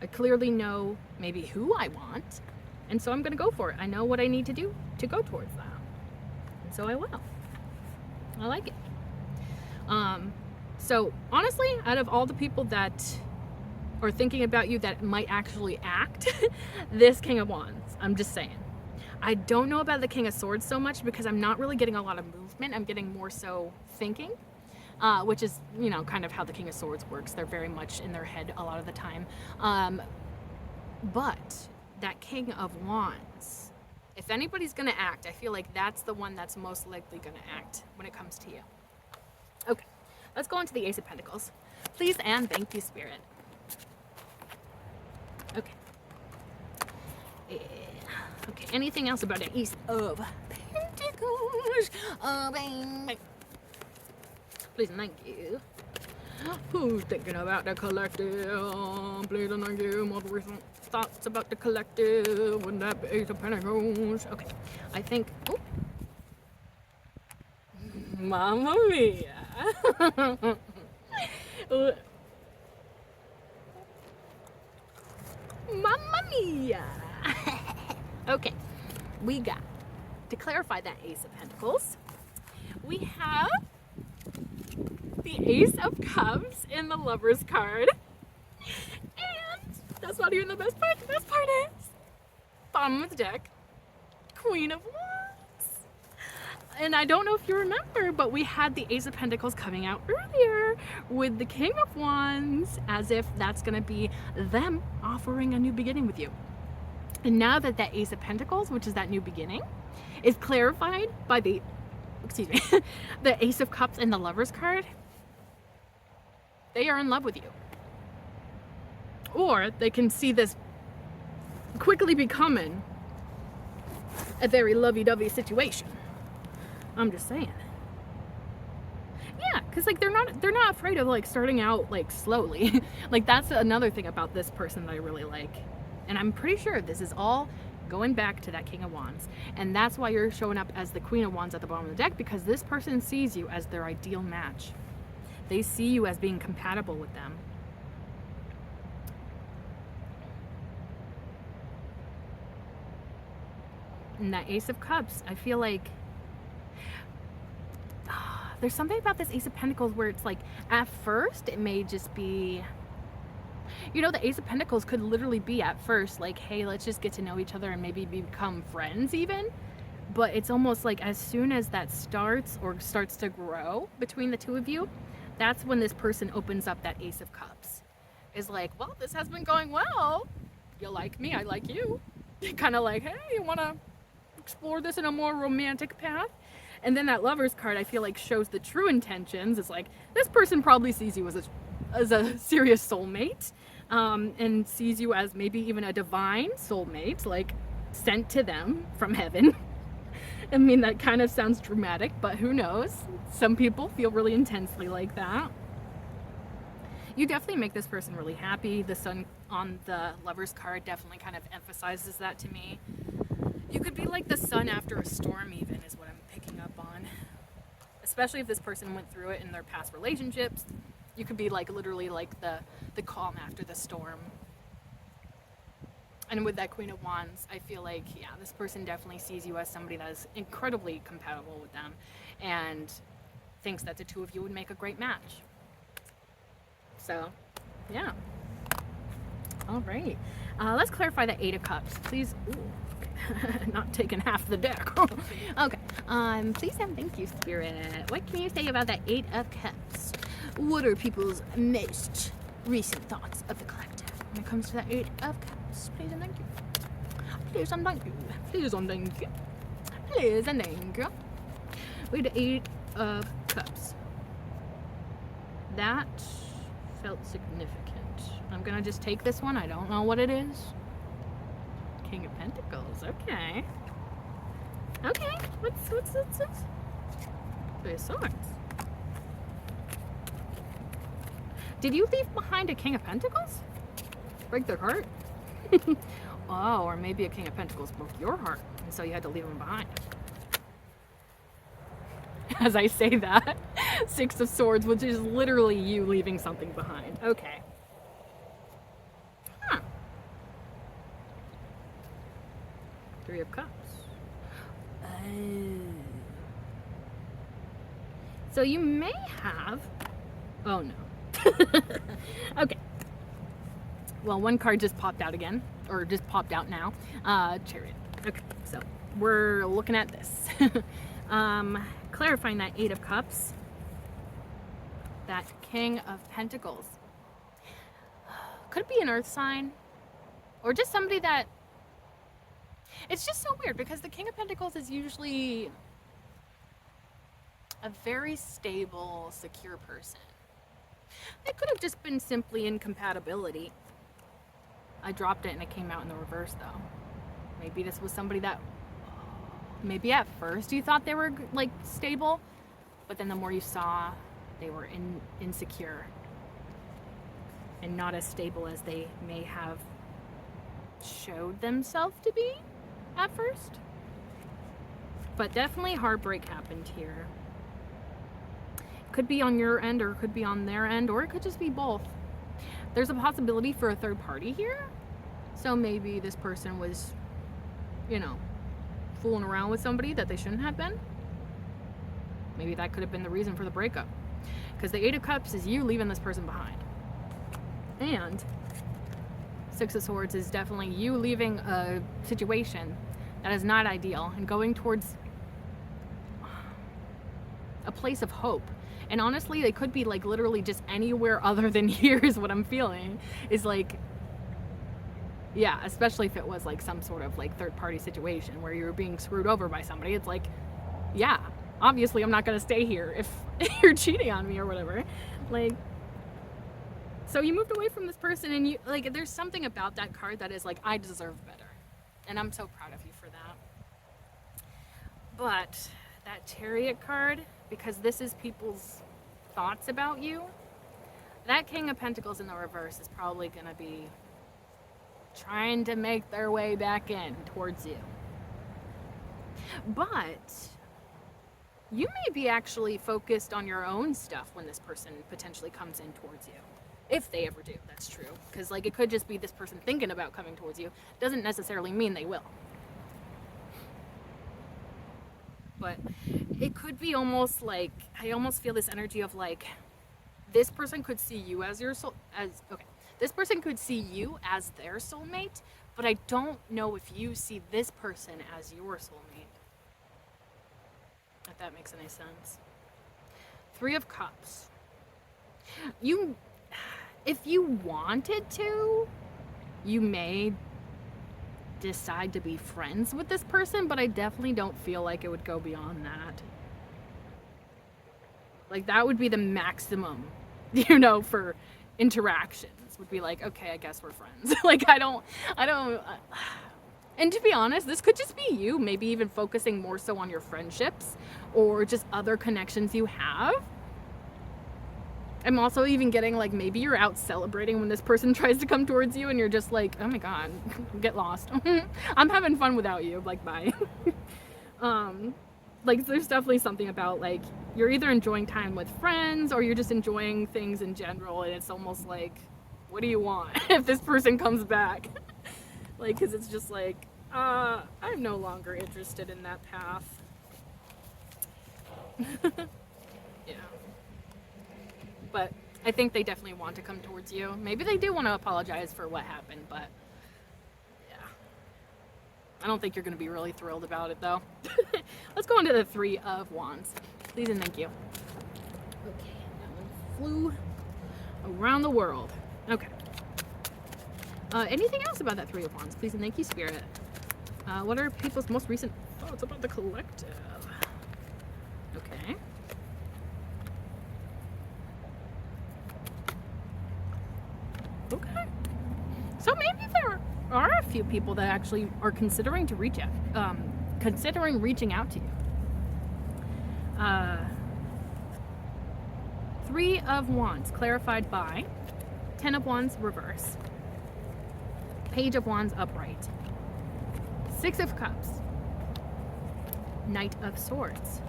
I clearly know maybe who I want. And so I'm going to go for it. I know what I need to do to go towards that. And so I will. I like it. So honestly, out of all the people that are thinking about you that might actually act, this King of Wands, I'm just saying. I don't know about the King of Swords so much, because I'm not really getting a lot of movement. I'm getting more so thinking, which is, kind of how the King of Swords works. They're very much in their head a lot of the time. But that King of Wands, if anybody's going to act, I feel like that's the one that's most likely going to act when it comes to you. Okay, let's go into the Ace of Pentacles. Please and thank you, Spirit. Okay. Okay, anything else about the Ace of Pentacles? Please and thank you. Who's thinking about the collective? Please and thank you. More recent thoughts about the collective. Wouldn't that be Ace of Pentacles? Okay, I think... Oh. Mamma mia. Mamma mia. Okay, we got, to clarify that Ace of Pentacles, we have the Ace of Cups in the Lover's card. And that's not even the best part. The best part is, bottom of the deck, Queen of Wands. And I don't know if you remember, but we had the Ace of Pentacles coming out earlier with the King of Wands, as if that's going to be them offering a new beginning with you. And now that that Ace of Pentacles, which is that new beginning, is clarified by the Ace of Cups and the Lover's card, they are in love with you. Or they can see this quickly becoming a very lovey-dovey situation. I'm just saying. Yeah, because they're not afraid of starting out slowly. That's another thing about this person that I really like. And I'm pretty sure this is all going back to that King of Wands. And that's why you're showing up as the Queen of Wands at the bottom of the deck, because this person sees you as their ideal match. They see you as being compatible with them. And that Ace of Cups, I feel like there's something about this Ace of Pentacles where it's at first it may just be, the Ace of Pentacles could literally be at first hey, let's just get to know each other and maybe become friends even. But it's almost as soon as that starts to grow between the two of you, that's when this person opens up that Ace of Cups. Is well, this has been going well. You like me, I like you. Kind of hey, you want to explore this in a more romantic path? And then that Lover's card, I feel shows the true intentions. It's this person probably sees you as a serious soulmate, and sees you as maybe even a divine soulmate, sent to them from heaven. I mean, that kind of sounds dramatic, but who knows? Some people feel really intensely like that. You definitely make this person really happy. The Sun on the Lover's card definitely kind of emphasizes that to me. You could be like the sun after a storm even, is what I'm picking up on. especially if this person went through it in their past relationships. You could be like literally like the calm after the storm. And with that Queen of Wands, I feel like, yeah, this person definitely sees you as somebody that is incredibly compatible with them and thinks that the two of you would make a great match. So, yeah. All right. Let's clarify the Eight of Cups. Please. Ooh, not taking half the deck. Okay. Please and thank you, Spirit. What can you say about the Eight of Cups? What are people's most recent thoughts of the collective when it comes to the Eight of Cups? Please and thank you. Please and thank you. Please and thank you. Please and thank you. With the Eight of Cups. That felt significant. I'm gonna just take this one. I don't know what it is. King of Pentacles. Okay. Okay. What's? Three of Swords. Did you leave behind a King of Pentacles? Break their heart? Oh, or maybe a King of Pentacles broke your heart, and so you had to leave him behind. As I say that, Six of Swords, which is literally you leaving something behind. Okay. Huh. Three of Cups. So you may have... Oh, no. Okay. Well, one card just popped out again, or just popped out now. Chariot. Okay, so we're looking at this. Clarifying that Eight of Cups, that King of Pentacles. Could be an earth sign, or just somebody that... It's just so weird because the King of Pentacles is usually a very stable, secure person. It could have just been simply incompatibility. I dropped it and it came out in the reverse though. Maybe this was somebody that, maybe at first you thought they were like stable, but then the more you saw, they were insecure and not as stable as they may have showed themselves to be at first. But definitely heartbreak happened here. Could be on your end, or it could be on their end, or it could just be both. There's a possibility for a third party here. So maybe this person was, you know, fooling around with somebody that they shouldn't have been. Maybe that could have been the reason for the breakup. Because the Eight of Cups is you leaving this person behind. And Six of Swords is definitely you leaving a situation that is not ideal and going towards a place of hope. And honestly, they could be like literally just anywhere other than here is what I'm feeling. Is like, yeah, especially if it was like some sort of like third party situation where you're being screwed over by somebody. It's like, yeah, obviously I'm not going to stay here if you're cheating on me or whatever. Like, so you moved away from this person and you like, there's something about that card that is like, I deserve better. And I'm so proud of you for that. But that Chariot card, because this is people's thoughts about you, that King of Pentacles in the reverse is probably going to be trying to make their way back in towards you. But you may be actually focused on your own stuff when this person potentially comes in towards you. If they ever do, that's true. Because like it could just be this person thinking about coming towards you. Doesn't necessarily mean they will. But it could be almost like, I almost feel this energy of like, this person could see you as your soul, this person could see you as their soulmate, but I don't know if you see this person as your soulmate. If that makes any sense. Three of Cups. If you wanted to, you may decide to be friends with this person, but I definitely don't feel like it would go beyond that. Like that would be the maximum, you know, for interactions would be like, okay, I guess we're friends. Like I don't and to be honest, this could just be you maybe even focusing more so on your friendships or just other connections you have. I'm also even getting like maybe you're out celebrating when this person tries to come towards you and you're just like, oh my god, get lost. I'm having fun without you, like bye. like there's definitely something about like you're either enjoying time with friends or you're just enjoying things in general, and it's almost like, what do you want if this person comes back? Like, because it's just like, I'm no longer interested in that path. Yeah. But I think they definitely want to come towards you. Maybe they do want to apologize for what happened, but yeah. I don't think you're going to be really thrilled about it, though. Let's go on to the Three of Wands. Please and thank you. Okay, that one flew around the world. Okay. Anything else about that Three of Wands? Please and thank you, Spirit. What are people's most recent thoughts about the collective? Okay. Okay. So maybe there are a few people that actually are considering to reach out, considering reaching out to you. Three of Wands clarified by 10 of Wands reverse, Page of Wands upright, Six of Cups, Knight of Swords.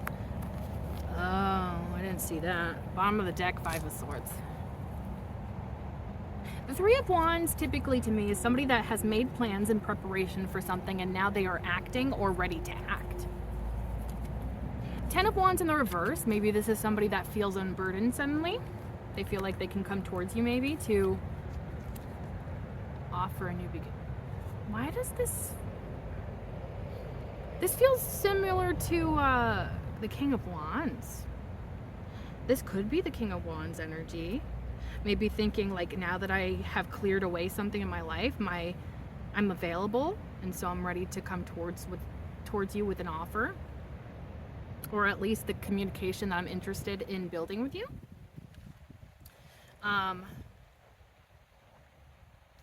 Oh, I didn't see that. Bottom of the deck, Five of Swords. The Three of Wands typically to me is somebody that has made plans in preparation for something and now they are acting or ready to act. 10 of Wands in the reverse, maybe this is somebody that feels unburdened suddenly. They feel like they can come towards you maybe to offer a new beginning. Why does this feels similar to the King of Wands. This could be the King of Wands energy. Maybe thinking like, now that I have cleared away something in my life, I'm available, and so I'm ready to come towards you with an offer, or at least the communication that I'm interested in building with you.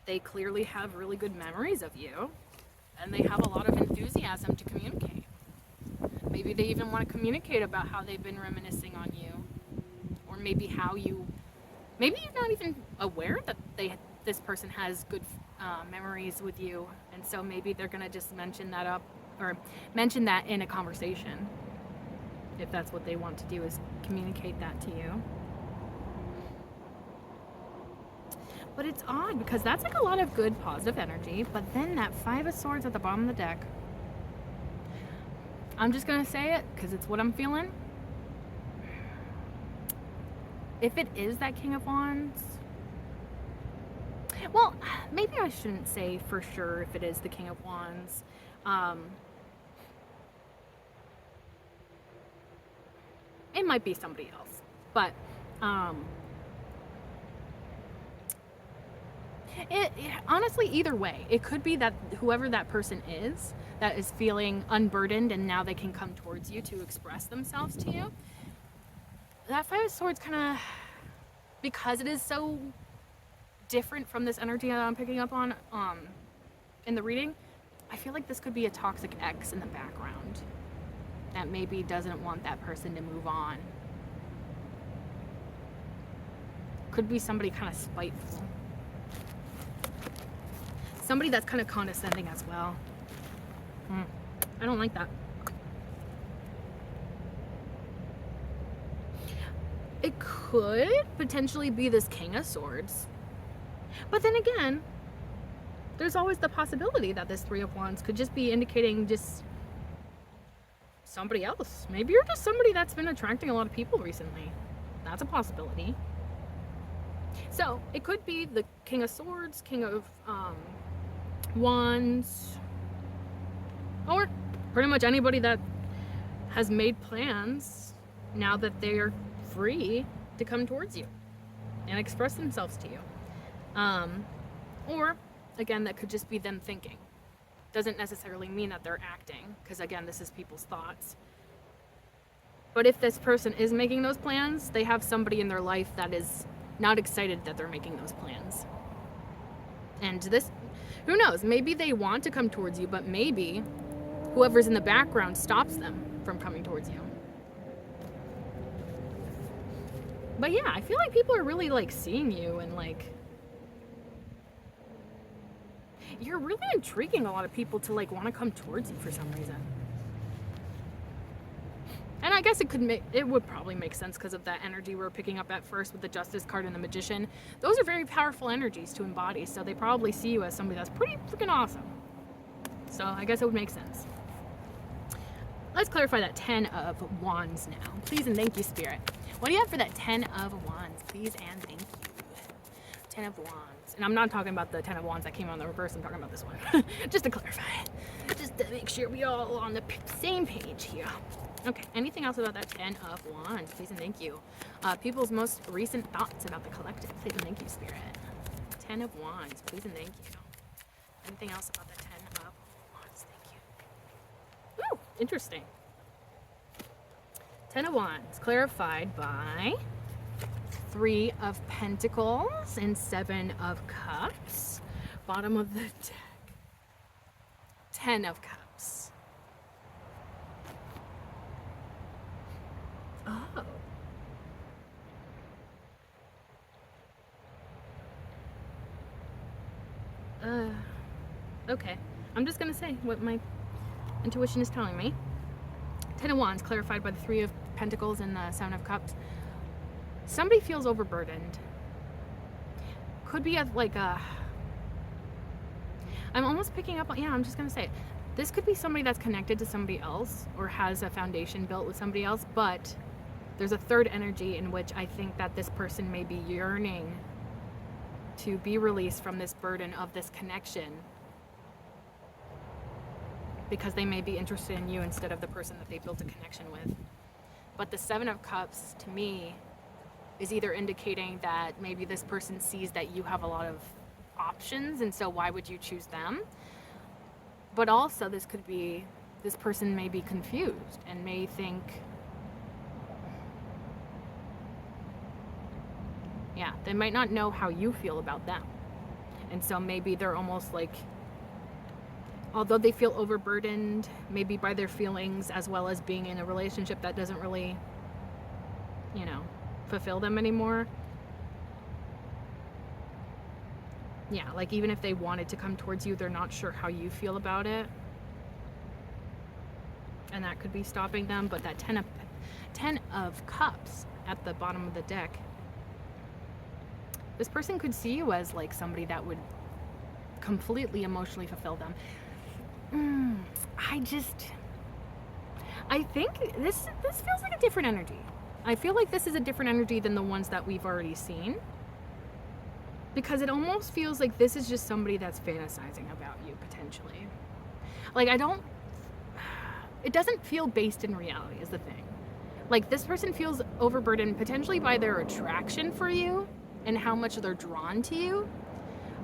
They clearly have really good memories of you, and they have a lot of enthusiasm to communicate. Maybe they even want to communicate about how they've been reminiscing on you, or maybe maybe you're not even aware that this person has good memories with you, and so maybe they're gonna just mention that in a conversation, if that's what they want to do, is communicate that to you. But it's odd because that's like a lot of good positive energy, but then that Five of Swords at the bottom of the deck, I'm just gonna say it because it's what I'm feeling. If it is that King of Wands, well, maybe I shouldn't say for sure if it is the King of Wands. It might be somebody else, but honestly, either way, it could be that whoever that person is that is feeling unburdened and now they can come towards you to express themselves to you. That Five of Swords kind of, because it is so different from this energy that I'm picking up on in the reading, I feel like this could be a toxic ex in the background that maybe doesn't want that person to move on. Could be somebody kind of spiteful. Somebody that's kind of condescending as well. I don't like that. It could potentially be this King of Swords. But then again, there's always the possibility that this Three of Wands could just be indicating just somebody else. Maybe you're just somebody that's been attracting a lot of people recently. That's a possibility. So it could be the King of Swords, King of Wands, or pretty much anybody that has made plans now that they are free to come towards you and express themselves to you. Or again, that could just be them thinking. Doesn't necessarily mean that they're acting, because again, this is people's thoughts. But if this person is making those plans, they have somebody in their life that is not excited that they're making those plans. And this, who knows, maybe they want to come towards you, but maybe whoever's in the background stops them from coming towards you. But yeah, I feel like people are really like seeing you, and like you're really intriguing a lot of people to like want to come towards you for some reason. And I guess it would probably make sense because of that energy we're picking up at first with the Justice card and the Magician. Those are very powerful energies to embody, so they probably see you as somebody that's pretty freaking awesome. So I guess it would make sense. Let's clarify that 10 of Wands now. Please and thank you, Spirit. What do you have for that 10 of Wands? Please and thank you. 10 of Wands. And I'm not talking about the 10 of Wands that came on the reverse. I'm talking about this one. Just to clarify. Just to make sure we all on the same page here. Okay, anything else about that 10 of Wands? Please and thank you. People's most recent thoughts about the collective. Please and thank you, Spirit. 10 of Wands. Please and thank you. Anything else about the 10 of Wands? Thank you. Woo! Interesting. 10 of Wands. Clarified by 3 of Pentacles and 7 of Cups. Bottom of the deck. 10 of Cups. Oh. Okay. I'm just gonna say what my intuition is telling me. 10 of Wands, clarified by the 3 of Pentacles and the 7 of Cups. Somebody feels overburdened. Could be I'm almost picking up on, yeah, I'm just gonna say it. This could be somebody that's connected to somebody else or has a foundation built with somebody else, but there's a third energy in which I think that this person may be yearning to be released from this burden of this connection because they may be interested in you instead of the person that they built a connection with. But the 7 of Cups, to me, is either indicating that maybe this person sees that you have a lot of options, and so why would you choose them? But also this could be, this person may be confused and may think, yeah, they might not know how you feel about them. And so maybe they're almost like, although they feel overburdened, maybe by their feelings, as well as being in a relationship that doesn't really, fulfill them anymore. Yeah, like even if they wanted to come towards you, they're not sure how you feel about it. And that could be stopping them. But that 10 of Cups at the bottom of the deck, this person could see you as like somebody that would completely emotionally fulfill them. I think this feels like a different energy. I feel like this is a different energy than the ones that we've already seen. Because it almost feels like this is just somebody that's fantasizing about you, potentially. Like, it doesn't feel based in reality, is the thing. Like, this person feels overburdened potentially by their attraction for you and how much they're drawn to you,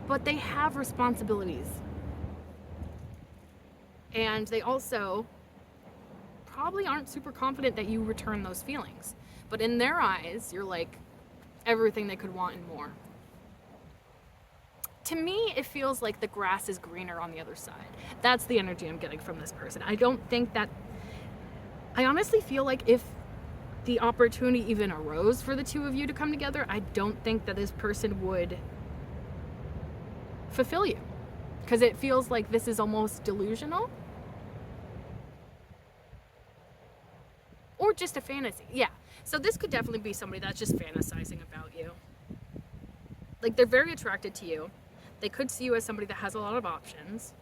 but they have responsibilities. And they also probably aren't super confident that you return those feelings. But in their eyes, you're like everything they could want and more. To me, it feels like the grass is greener on the other side. That's the energy I'm getting from this person. I honestly feel like if the opportunity even arose for the two of you to come together, I don't think that this person would fulfill you. Because it feels like this is almost delusional. Or just a fantasy. Yeah. So this could definitely be somebody that's just fantasizing about you. Like, they're very attracted to you. They could see you as somebody that has a lot of options.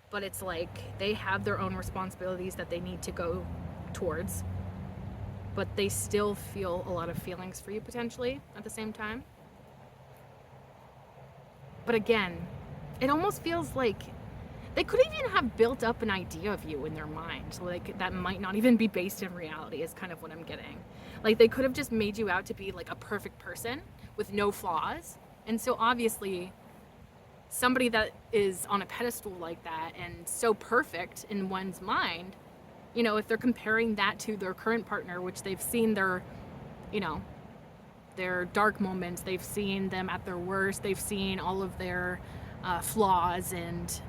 But it's like they have their own responsibilities that they need to go towards. But they still feel a lot of feelings for you potentially at the same time. But again, it almost feels like they could even have built up an idea of you in their mind. So like that might not even be based in reality is kind of what I'm getting. Like they could have just made you out to be like a perfect person with no flaws. And so obviously somebody that is on a pedestal like that and so perfect in one's mind, if they're comparing that to their current partner, which they've seen their dark moments, they've seen them at their worst, they've seen all of their flaws and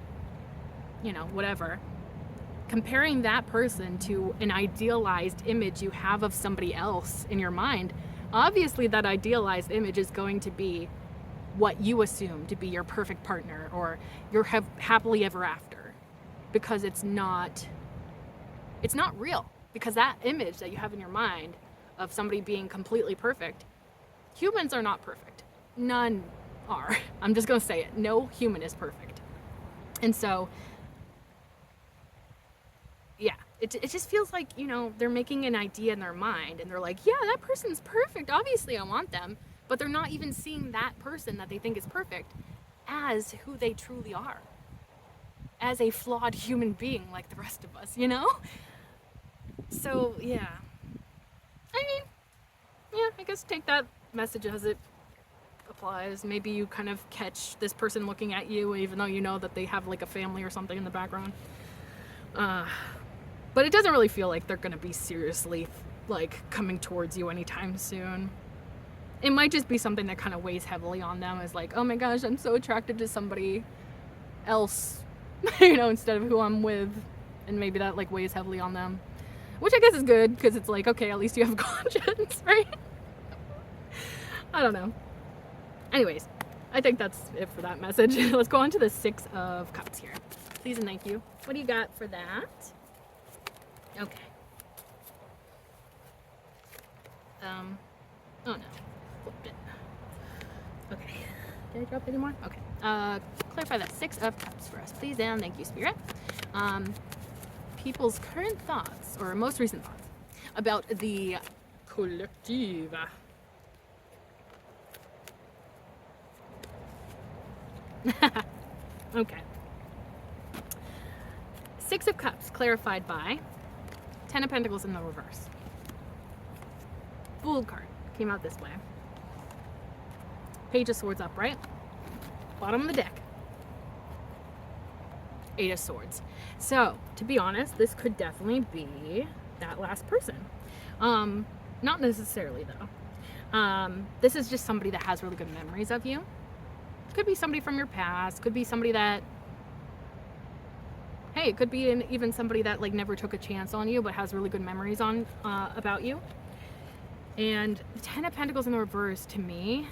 whatever. Comparing that person to an idealized image you have of somebody else in your mind, obviously that idealized image is going to be what you assume to be your perfect partner or your happily ever after, because it's not real, Because that image that you have in your mind of somebody being completely perfect, humans are not perfect. None are. I'm just going to say it. No human is perfect. And so, yeah, it just feels like, you know, they're making an idea in their mind and they're like, yeah, that person's perfect. Obviously, I want them. But they're not even seeing that person that they think is perfect as who they truly are. As a flawed human being like the rest of us, you know? So, yeah. I mean, yeah, I guess take that message as it applies. Maybe you kind of catch this person looking at you even though you know that they have like a family or something in the background. But it doesn't really feel like they're gonna be seriously like coming towards you anytime soon. It might just be something that kind of weighs heavily on them, is like, oh my gosh, I'm so attracted to somebody else, you know, instead of who I'm with. And maybe that like weighs heavily on them, which I guess is good because it's like, okay, at least you have conscience, right? I don't know. Anyways, I think that's it for that message. Let's go on to the Six of Cups here. Please and thank you. What do you got for that? Okay. Oh no. Flipped it. Okay. Did I drop any more? Okay. Clarify that Six of Cups for us, please, and thank you, Spirit. People's current thoughts, or most recent thoughts, about the collective. Okay. Six of Cups clarified by Ten of Pentacles in the reverse. Fool card came out this way. Page of Swords upright. Bottom of the deck. Eight of Swords. So, to be honest, this could definitely be that last person. Not necessarily though. This is just somebody that has really good memories of you. Could be somebody from your past. Could be somebody that, hey, it could be even somebody that like never took a chance on you but has really good memories on about you. And the Ten of Pentacles in the reverse, to me,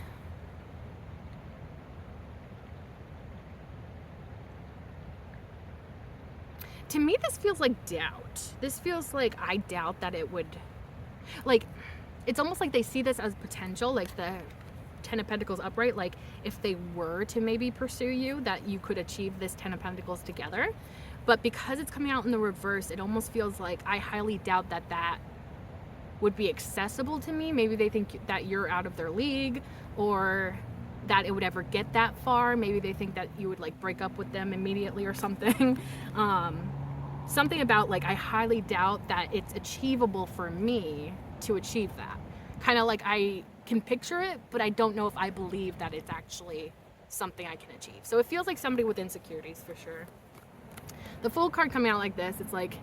this feels like doubt. This feels like I doubt that it would, like, it's almost like they see this as potential, like the Ten of Pentacles upright, like if they were to maybe pursue you, that you could achieve this Ten of Pentacles together. But because it's coming out in the reverse, it almost feels like I highly doubt that that would be accessible to me. Maybe they think that you're out of their league, or that it would ever get that far. Maybe they think that you would like break up with them immediately or something. Something about like, I highly doubt that it's achievable for me to achieve that. Kind of like I can picture it, but I don't know if I believe that it's actually something I can achieve. So it feels like somebody with insecurities for sure. The Fool card coming out like this, it's like,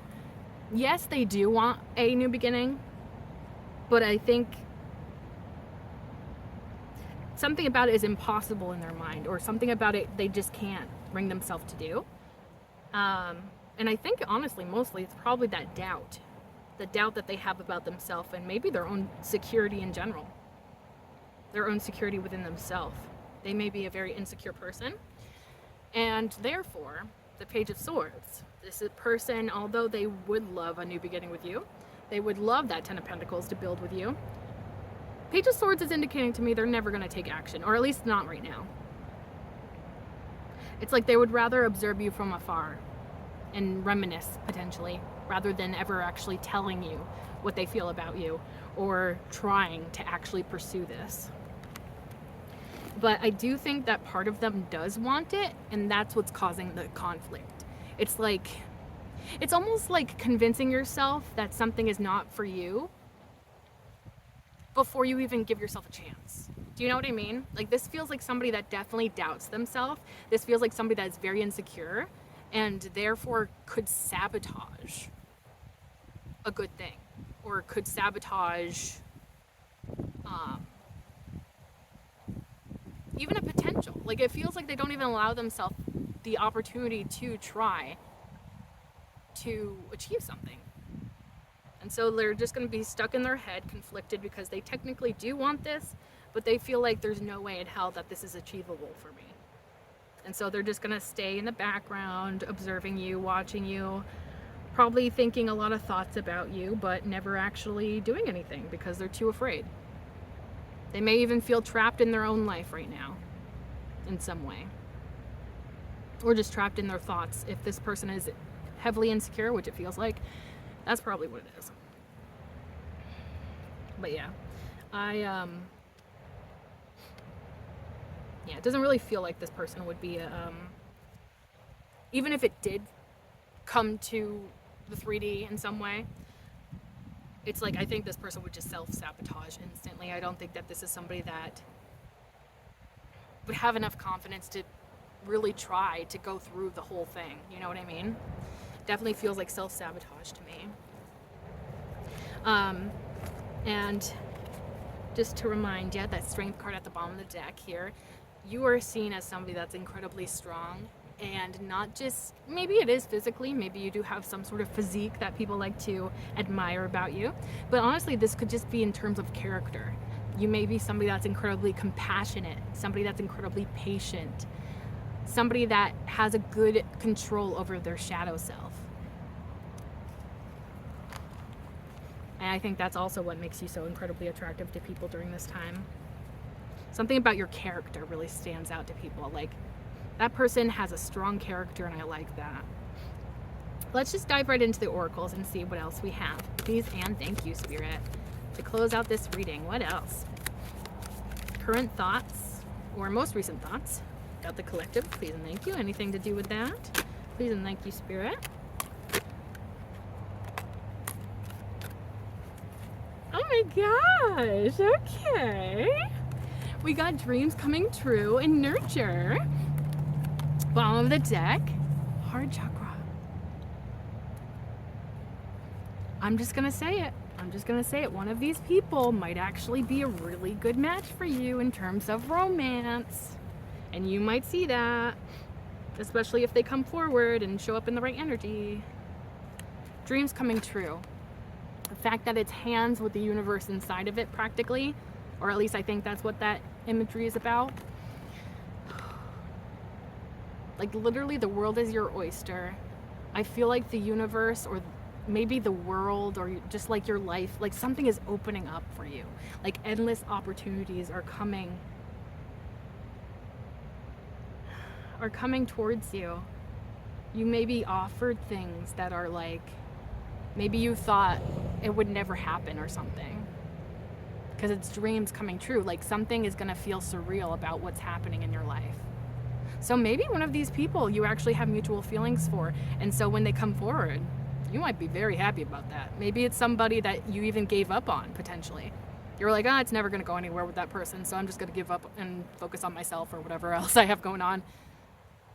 yes, they do want a new beginning, but I think something about it is impossible in their mind, or something about it they just can't bring themselves to do. And I think honestly, mostly it's probably that doubt. The doubt that they have about themselves and maybe their own security in general. Their own security within themselves. They may be a very insecure person. And therefore, the Page of Swords. This is a person, although they would love a new beginning with you, they would love that Ten of Pentacles to build with you. Page of Swords is indicating to me they're never going to take action, or at least not right now. It's like they would rather observe you from afar and reminisce, potentially, rather than ever actually telling you what they feel about you or trying to actually pursue this. But I do think that part of them does want it, and that's what's causing the conflict. It's like, it's almost like convincing yourself that something is not for you before you even give yourself a chance. Do you know what I mean? Like, this feels like somebody that definitely doubts themselves. This feels like somebody that is very insecure and therefore could sabotage a good thing, or could sabotage even a potential. Like, it feels like they don't even allow themselves the opportunity to try to achieve something. And so they're just going to be stuck in their head, conflicted, because they technically do want this, but they feel like there's no way in hell that this is achievable for me. And so they're just going to stay in the background, observing you, watching you, Probably thinking a lot of thoughts about you, but never actually doing anything because they're too afraid. They may even feel trapped in their own life right now in some way. Or just trapped in their thoughts. If this person is heavily insecure, which it feels like, that's probably what it is. But yeah, it doesn't really feel like this person would be, even if it did come to the 3D in some way, it's like I think this person would just self-sabotage instantly. I don't think that this is somebody that would have enough confidence to really try to go through the whole thing. You know what I mean? Definitely feels like self-sabotage to me. And just to remind you, that strength card at the bottom of the deck here, you are seen as somebody that's incredibly strong, and not just, maybe it is physically, maybe you do have some sort of physique that people like to admire about you, but honestly this could just be in terms of character. You may be somebody that's incredibly compassionate, somebody that's incredibly patient, somebody that has a good control over their shadow self. And I think that's also what makes you so incredibly attractive to people during this time. Something about your character really stands out to people. Like, that person has a strong character, and I like that. Let's just dive right into the oracles and see what else we have. Please and thank you, Spirit. To close out this reading, what else? Current thoughts, or most recent thoughts about the collective. Please and thank you. Anything to do with that? Please and thank you, Spirit. Oh my gosh, okay. We got dreams coming true and nurture. Bottom of the deck, heart chakra. I'm just gonna say it. One of these people might actually be a really good match for you in terms of romance. And you might see that, especially if they come forward and show up in the right energy. Dreams coming true. The fact that it's hands with the universe inside of it practically, or at least I think that's what that imagery is about. Like, literally the world is your oyster. I feel like the universe, or maybe the world, or just like your life, like something is opening up for you. Like endless opportunities are coming towards you. You may be offered things that are like, maybe you thought it would never happen or something. Because it's dreams coming true. Like, something is gonna feel surreal about what's happening in your life. So maybe one of these people you actually have mutual feelings for, and so when they come forward, you might be very happy about that. Maybe it's somebody that you even gave up on, potentially. You're like, it's never gonna go anywhere with that person, so I'm just gonna give up and focus on myself or whatever else I have going on.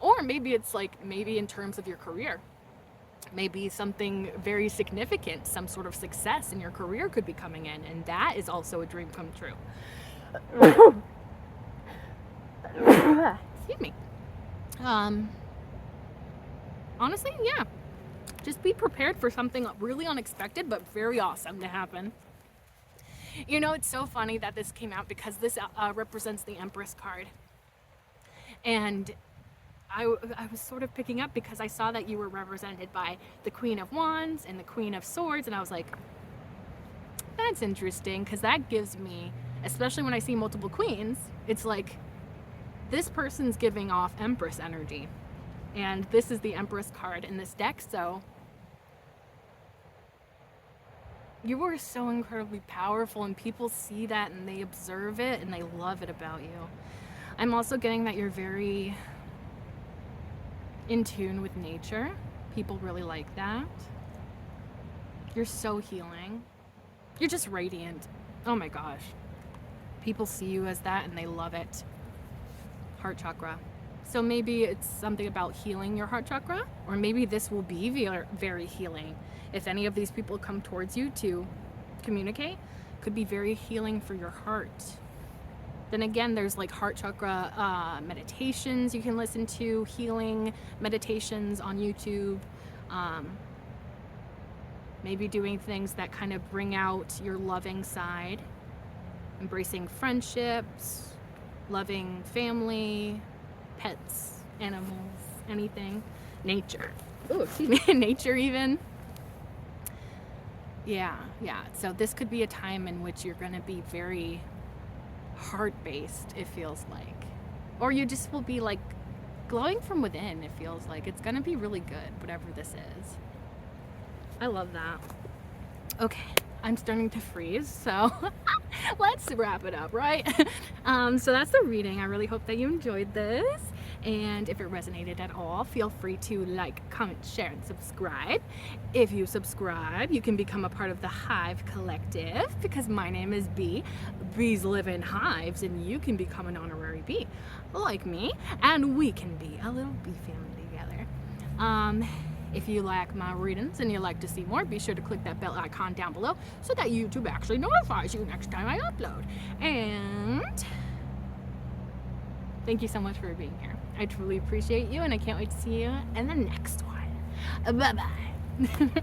Or maybe it's like, maybe in terms of your career. Maybe something very significant, some sort of success in your career could be coming in, and that is also a dream come true. Excuse me. Honestly, yeah. Just be prepared for something really unexpected but very awesome to happen. You know, it's so funny that this came out because this represents the Empress card. And I was sort of picking up because I saw that you were represented by the Queen of Wands and the Queen of Swords, and I was like, that's interesting, because that gives me, especially when I see multiple queens, it's like this person's giving off Empress energy, and this is the Empress card in this deck. So you are so incredibly powerful, and people see that and they observe it and they love it about you. I'm also getting that you're very in tune with nature. People really like that. You're so healing. You're just radiant. Oh my gosh. People see you as that and they love it. Heart chakra. So maybe it's something about healing your heart chakra, or maybe this will be very healing. If any of these people come towards you to communicate, could be very healing for your heart. Then again, there's like heart chakra meditations you can listen to, healing meditations on YouTube. Maybe doing things that kind of bring out your loving side, embracing friendships, loving family, pets, animals, anything. Nature. Oh, excuse me, nature even. Yeah, yeah. So this could be a time in which you're going to be very heart-based, it feels like. Or you just will be like glowing from within, it feels like. It's going to be really good, whatever this is. I love that. Okay, I'm starting to freeze, so let's wrap it up, right? So that's the reading. I really hope that you enjoyed this. And if it resonated at all, feel free to like, comment, share, and subscribe. If you subscribe, you can become a part of the Hive Collective, because my name is Bee. Bees live in hives, and you can become an honorary bee like me, and we can be a little bee family together. If you like my readings and you'd like to see more, be sure to click that bell icon down below so that YouTube actually notifies you next time I upload. And thank you so much for being here. I truly appreciate you, and I can't wait to see you in the next one. Bye-bye.